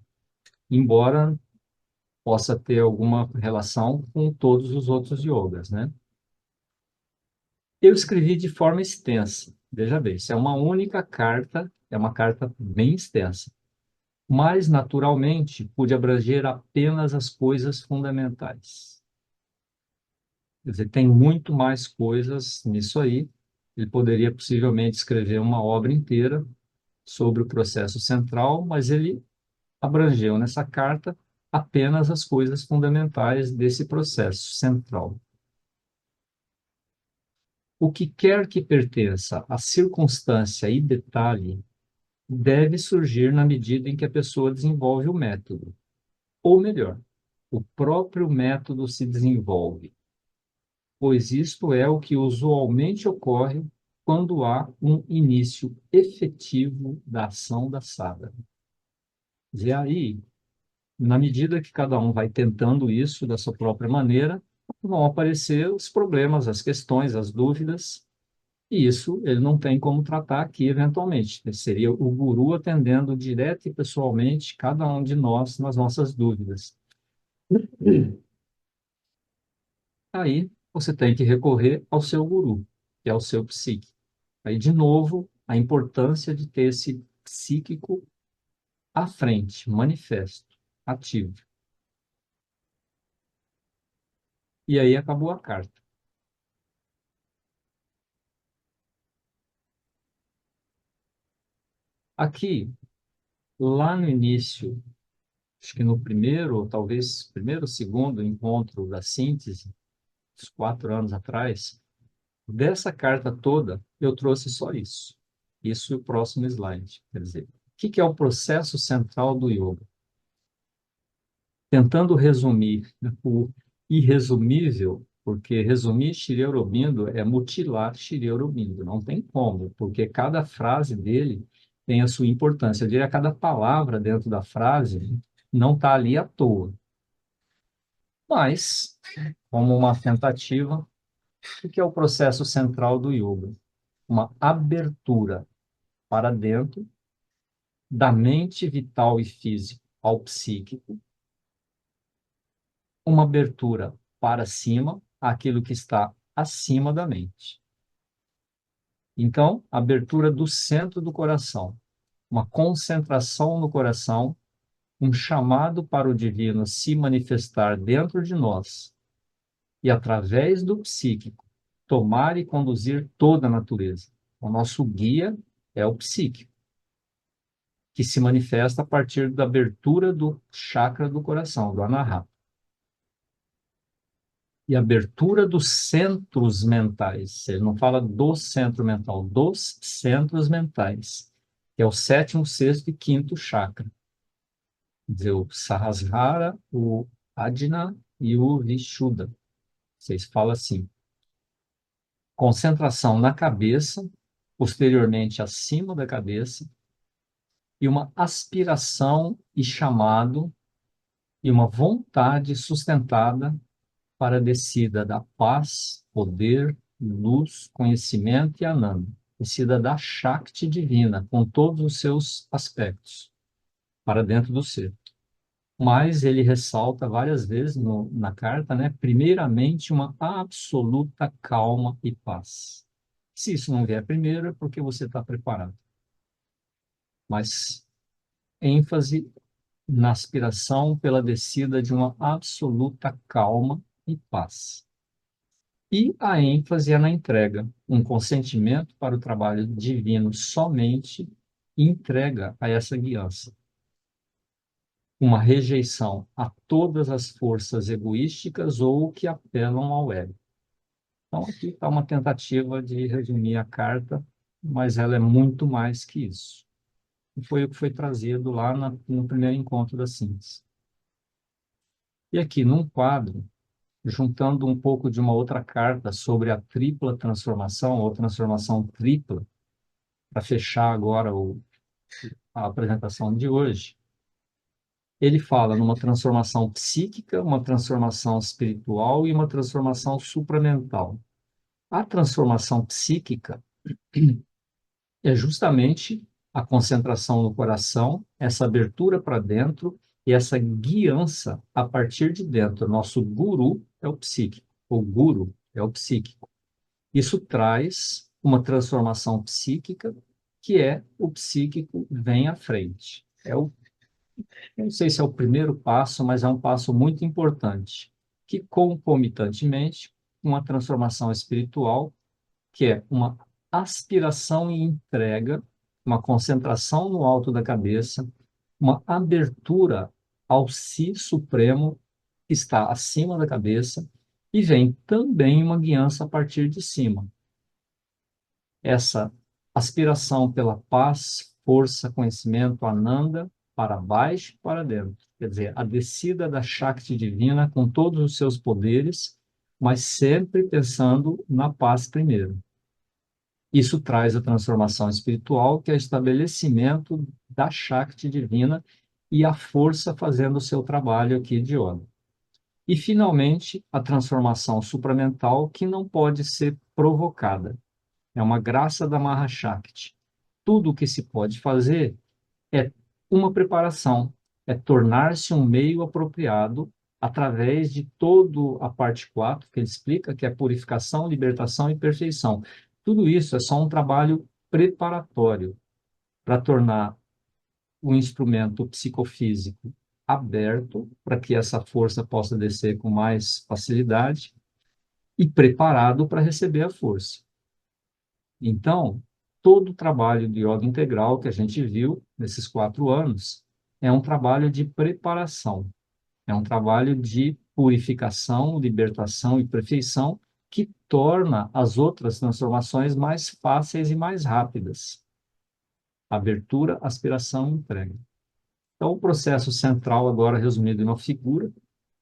embora possa ter alguma relação com todos os outros yogas, né? Eu escrevi de forma extensa. Veja bem, isso é uma única carta, é uma carta bem extensa. Mas, naturalmente, pude abranger apenas as coisas fundamentais. Quer dizer, tem muito mais coisas nisso aí. Ele poderia possivelmente escrever uma obra inteira sobre o processo central, mas ele abrangeu nessa carta apenas as coisas fundamentais desse processo central. O que quer que pertença à circunstância e detalhe deve surgir na medida em que a pessoa desenvolve o método. Ou melhor, o próprio método se desenvolve, pois isto é o que usualmente ocorre quando há um início efetivo da ação da sadhana. E aí, na medida que cada um vai tentando isso da sua própria maneira, vão aparecer os problemas, as questões, as dúvidas, e isso ele não tem como tratar aqui eventualmente. Seria o guru atendendo direto e pessoalmente cada um de nós nas nossas dúvidas. Aí você tem que recorrer ao seu guru, que é o seu psíquico. Aí, de novo, a importância de ter esse psíquico à frente, manifesto, ativo. E aí acabou a carta. Aqui, lá no início, acho que no primeiro, ou talvez primeiro ou segundo encontro da síntese, uns 4 anos atrás, dessa carta toda, eu trouxe só isso. Isso e o próximo slide. Quer dizer, o que é o processo central do yoga? Tentando resumir o irresumível, porque resumir Shri Aurobindo é mutilar Shri Aurobindo. Não tem como, porque cada frase dele tem a sua importância. Eu diria cada palavra dentro da frase não está ali à toa. Mas, como uma tentativa, o que é o processo central do yoga? Uma abertura para dentro da mente vital e físico ao psíquico, uma abertura para cima, aquilo que está acima da mente. Então, abertura do centro do coração, uma concentração no coração, um chamado para o divino se manifestar dentro de nós e, através do psíquico, tomar e conduzir toda a natureza. O nosso guia é o psíquico, que se manifesta a partir da abertura do chakra do coração, do anahata. E abertura dos centros mentais. Ele não fala do centro mental, dos centros mentais, que é o sétimo, sexto e quinto chakra. Quer dizer, o Sahasrara, o Ajna e o Vishuddha. Vocês falam assim. Concentração na cabeça, posteriormente acima da cabeça, e uma aspiração e chamado e uma vontade sustentada para a descida da paz, poder, luz, conhecimento e Ananda. Descida da Shakti divina, com todos os seus aspectos, para dentro do ser. Mas ele ressalta várias vezes na carta, né? Primeiramente, uma absoluta calma e paz. Se isso não vier primeiro, é porque você está preparado. Mas ênfase na aspiração pela descida de uma absoluta calma e paz. E a ênfase é na entrega, um consentimento para o trabalho divino somente entrega a essa guiança. Uma rejeição a todas as forças egoísticas ou que apelam ao ego. Então, aqui está uma tentativa de resumir a carta, mas ela é muito mais que isso. E foi o que foi trazido lá no primeiro encontro da síntese. E aqui, num quadro, juntando um pouco de uma outra carta sobre a tripla transformação, ou transformação tripla, para fechar agora a apresentação de hoje, ele fala numa transformação psíquica, uma transformação espiritual e uma transformação supramental. A transformação psíquica é justamente a concentração no coração, essa abertura para dentro e essa guiança a partir de dentro. Nosso guru é o psíquico, o guru é o psíquico. Isso traz uma transformação psíquica, que é o psíquico vem à frente. Eu não sei se é o primeiro passo, mas é um passo muito importante, que concomitantemente, uma transformação espiritual, que é uma aspiração e entrega, uma concentração no alto da cabeça, uma abertura ao Si Supremo, que está acima da cabeça, e vem também uma guiança a partir de cima. Essa aspiração pela paz, força, conhecimento, Ananda, para baixo e para dentro. Quer dizer, a descida da Shakti divina com todos os seus poderes, mas sempre pensando na paz primeiro. Isso traz a transformação espiritual, que é o estabelecimento da Shakti divina e a força fazendo o seu trabalho aqui de yoga. E, finalmente, a transformação supramental, que não pode ser provocada. É uma graça da Mahashakti. Tudo o que se pode fazer é uma preparação, é tornar-se um meio apropriado através de toda a parte 4 que ele explica, que é purificação, libertação e perfeição. Tudo isso é só um trabalho preparatório para tornar o instrumento psicofísico aberto para que essa força possa descer com mais facilidade e preparado para receber a força. Então, todo o trabalho de yoga integral que a gente viu nesses 4 anos é um trabalho de preparação, é um trabalho de purificação, libertação e perfeição que torna as outras transformações mais fáceis e mais rápidas. Abertura, aspiração e entrega. Então, o processo central, agora resumido em uma figura,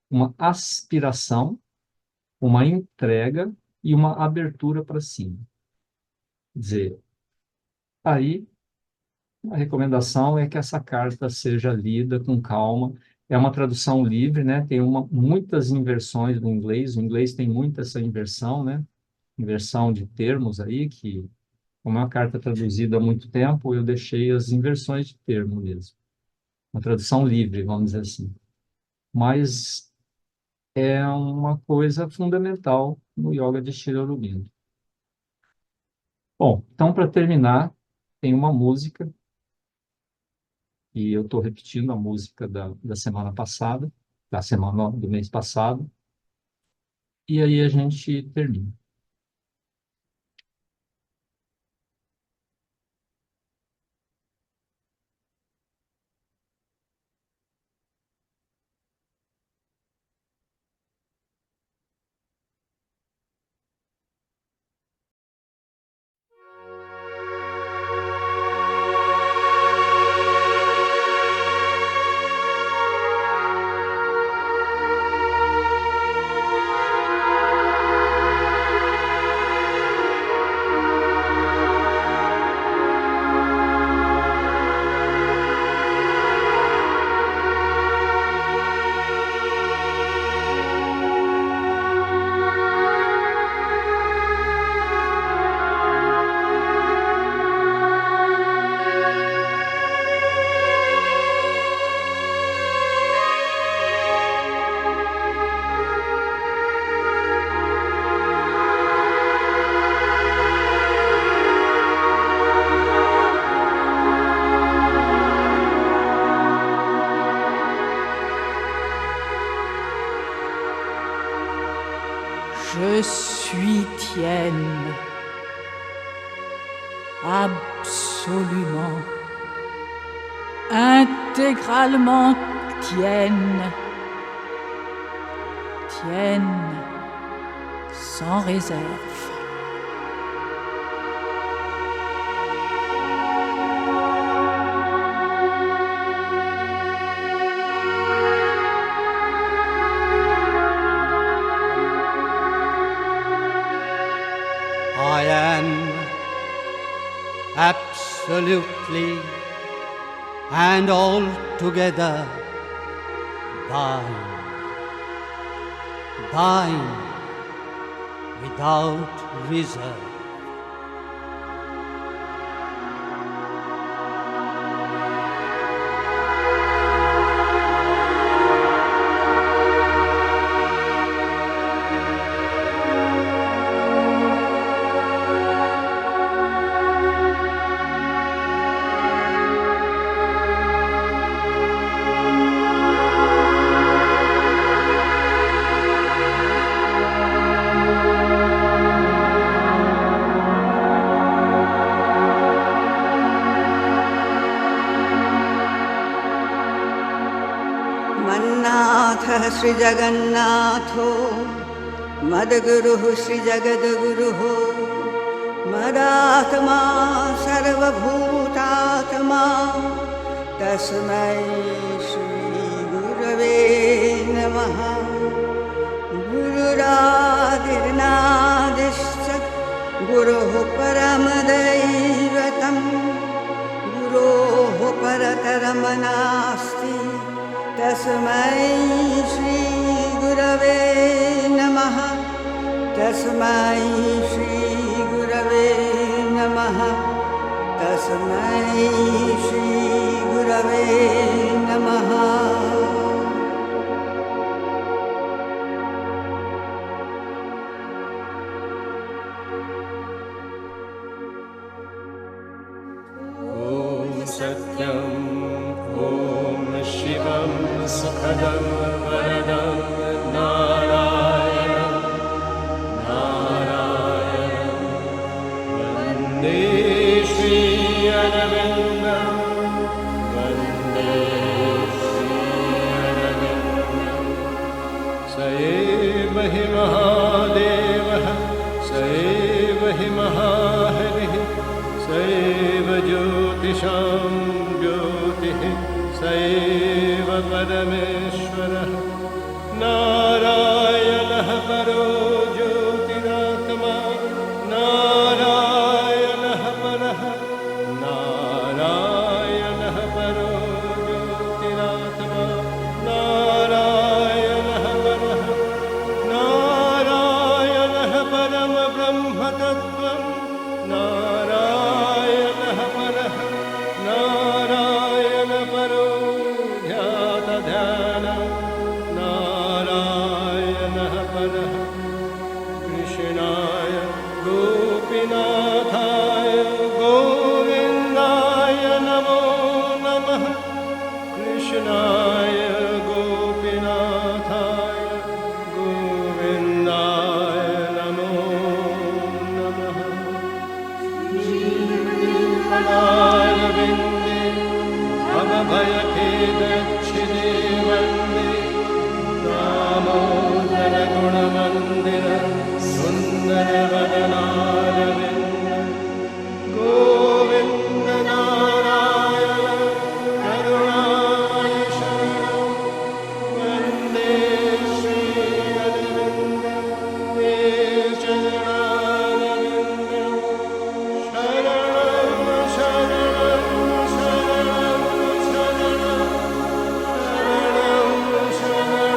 uma aspiração, uma entrega e uma abertura para cima. Quer dizer, aí a recomendação é que essa carta seja lida com calma. É uma tradução livre, né? Tem muitas inversões no inglês. O inglês tem muito essa inversão, né? Inversão de termos aí, que, como é uma carta traduzida há muito tempo, eu deixei as inversões de termo mesmo. Uma tradução livre, vamos dizer assim. Mas é uma coisa fundamental no yoga de Sri Aurobindo. Bom, então, para terminar, tem uma música, e eu estou repetindo a música da semana passada, da semana do mês passado, e aí a gente termina. Je suis tienne, absolument, intégralement tienne, tienne, sans réserve. I am absolutely and altogether thine, thine without reserve. मन्नाथः श्री जगन्नाथो मद्गुरुः श्री जगद्गुरुः मदात्मा सर्वभूतात्मा तस्मै श्री गुरवे नमः। गुरुरादिर्नादिश्च गुरोः परमदैवतं गुरोः परतरं नास्ति तस्मै श्री गुरवे नमः। तस्मै श्री गुरवे नमः। तस्मै श्री गुरवे नमः। सत्यम् ॐ शिवं सुखदं वरदं नारायणं नारायणं वन्दे एव हि महादेवः स एव हि महाहरिः स एव ज्योतिषां ज्योतिः स एव परमेश्वरः नारायणः परो ज्योतिरात्मा नारायणः परः नारायणः परो ज्योतिरात्मा नारायणः परः नारायणः परम ब्रह्मतत्त्वं नारायणः परः नारायण परो ध्यातध्यानं नारायणः परः कृष्णाय गोपीनाथाय गोविन्दाय नमो नमः कृष्णाय गोपीनाथाय गोविन्दाय नमो नमः श्रीपदारविन्दे भवभयभेदच्छिदे वन्दे दामोदरगुणमन्दिर सुन्दरवदनारविन्द गोविन्द नारायण करुणामय शरणं वन्दे श्रीअरविन्द ते चरणारविन्दं शरणं शरणं शरणं शरणं शरणं शरणं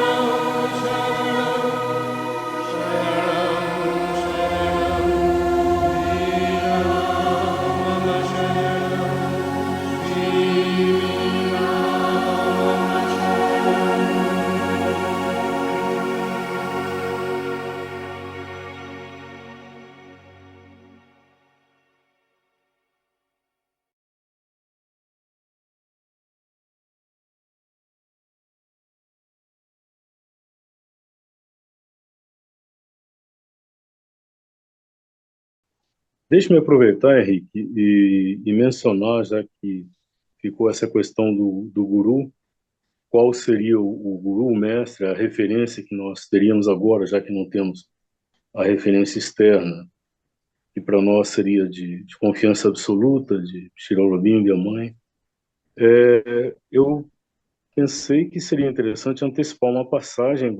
Deixe-me aproveitar, Henrique, e mencionar, já que ficou essa questão do guru, qual seria o guru, o mestre, a referência que nós teríamos agora, já que não temos a referência externa, que para nós seria de confiança absoluta, de Sri Aurobindo e a mãe. Eu pensei que seria interessante antecipar uma passagem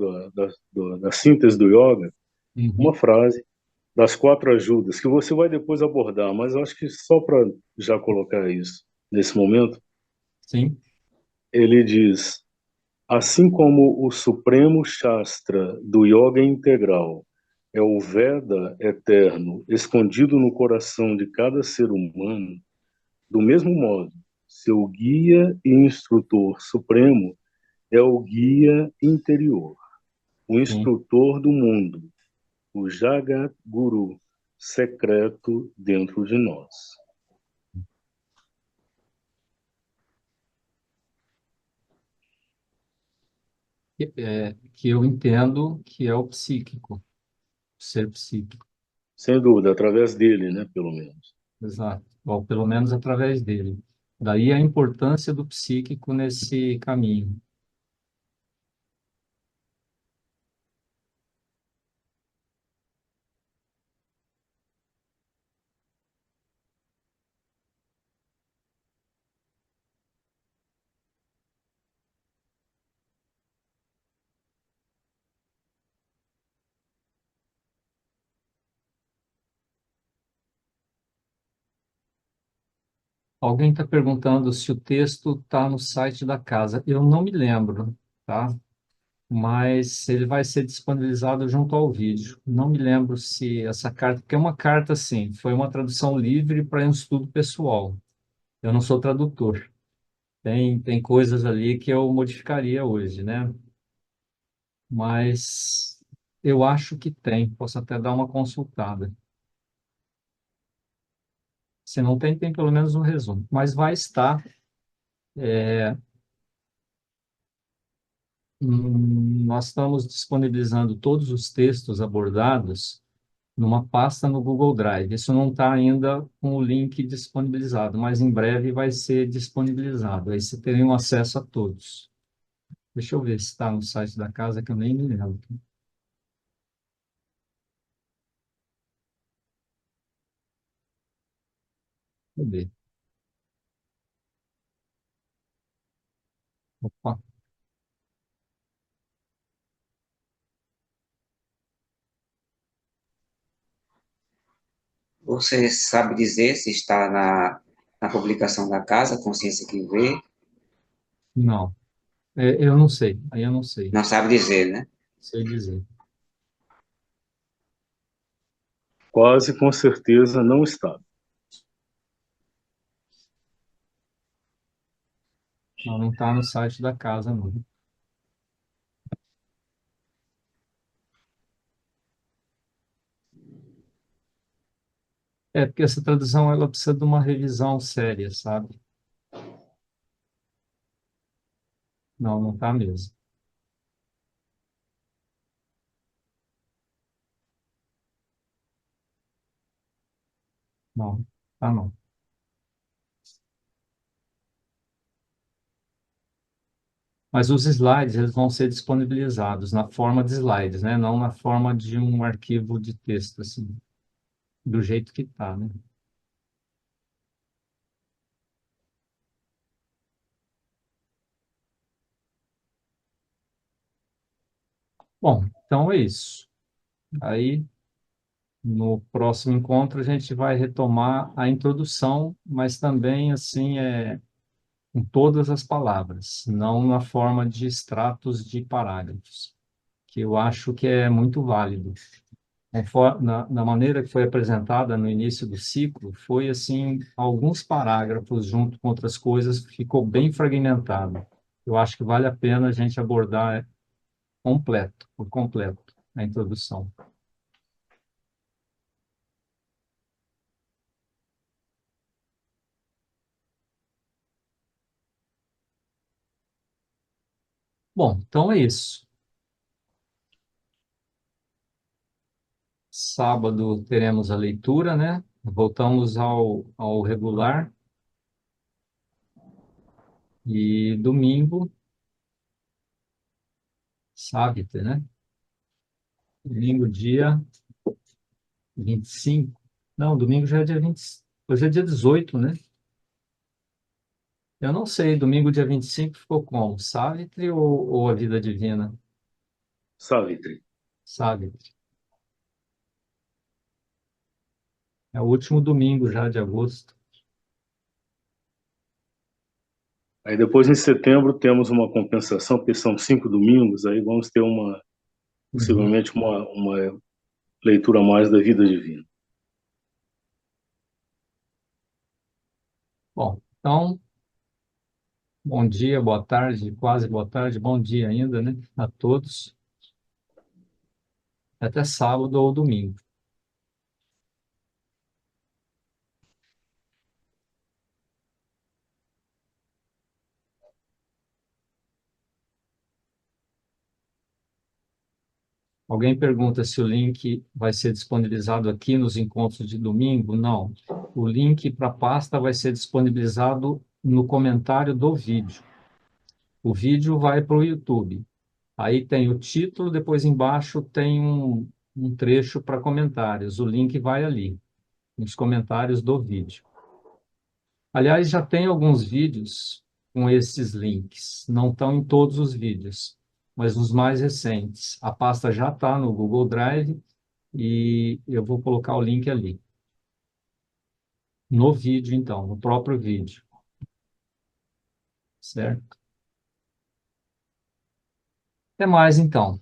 da síntese do yoga, uma frase das 4 ajudas, que você vai depois abordar, mas eu acho que só para já colocar isso nesse momento, Sim. ele diz: assim como o supremo Shastra do yoga integral é o Veda eterno escondido no coração de cada ser humano, do mesmo modo, seu guia e instrutor supremo é o guia interior, o instrutor do mundo, o Jagat Guru secreto dentro de nós. Que eu entendo que é o psíquico, o ser psíquico. Sem dúvida, através dele, né, pelo menos. Exato. Ou pelo menos através dele. Daí a importância do psíquico nesse caminho. Alguém está perguntando se o texto está no site da casa. Eu não me lembro, tá? Mas ele vai ser disponibilizado junto ao vídeo. Não me lembro se essa carta, porque é uma carta, assim, foi uma tradução livre para um estudo pessoal. Eu não sou tradutor. Tem coisas ali que eu modificaria hoje, né? Mas eu acho que tem. Posso até dar uma consultada. Se não tem, tem pelo menos um resumo. Mas vai estar. Nós estamos disponibilizando todos os textos abordados numa pasta no Google Drive. Isso não está ainda com o link disponibilizado, mas em breve vai ser disponibilizado. Aí você tem um acesso a todos. Deixa eu ver se está no site da casa, que eu nem me lembro. Cadê? Opa. Você sabe dizer se está na publicação da casa, Consciência que Vê? Não. Eu não sei. Aí eu não sei. Não sabe dizer, né? Sei dizer. Quase com certeza não está. Não, não está no site da casa, não. É, porque essa tradução ela precisa de uma revisão séria, sabe? Não, não está mesmo. Não, tá não. Mas os slides eles vão ser disponibilizados na forma de slides, né? Não na forma de um arquivo de texto, assim, do jeito que está, né? Bom, então é isso. Aí, no próximo encontro, a gente vai retomar a introdução, mas também, assim, com todas as palavras, não na forma de extratos de parágrafos, que eu acho que é muito válido. Na maneira que foi apresentada no início do ciclo, foi assim, alguns parágrafos junto com outras coisas, ficou bem fragmentado. Eu acho que vale a pena a gente abordar completo, por completo, a introdução. Bom, então é isso. Sábado teremos a leitura, né? Voltamos ao regular. E domingo, sábado, né? Domingo, dia 25. Não, domingo já é dia 20. Hoje é dia 18, né? Eu não sei, domingo, dia 25 ficou como? Savitre ou a Vida Divina? Savitri. Savitre. É o último domingo já de agosto. Aí depois, em setembro, temos uma compensação, porque são 5 domingos, aí vamos ter Uhum. possivelmente uma leitura a mais da vida divina. Bom, então, bom dia, boa tarde, quase boa tarde, bom dia ainda, né? A todos. Até sábado ou domingo. Alguém pergunta se o link vai ser disponibilizado aqui nos encontros de domingo? Não. O link para a pasta vai ser disponibilizado no comentário do vídeo. O vídeo vai para o YouTube. Aí tem o título, depois embaixo tem um trecho para comentários. O link vai ali, nos comentários do vídeo. Aliás, já tem alguns vídeos com esses links. Não estão em todos os vídeos, mas nos mais recentes. A pasta já está no Google Drive e eu vou colocar o link ali. No vídeo, então, no próprio vídeo. Certo? Até mais, então.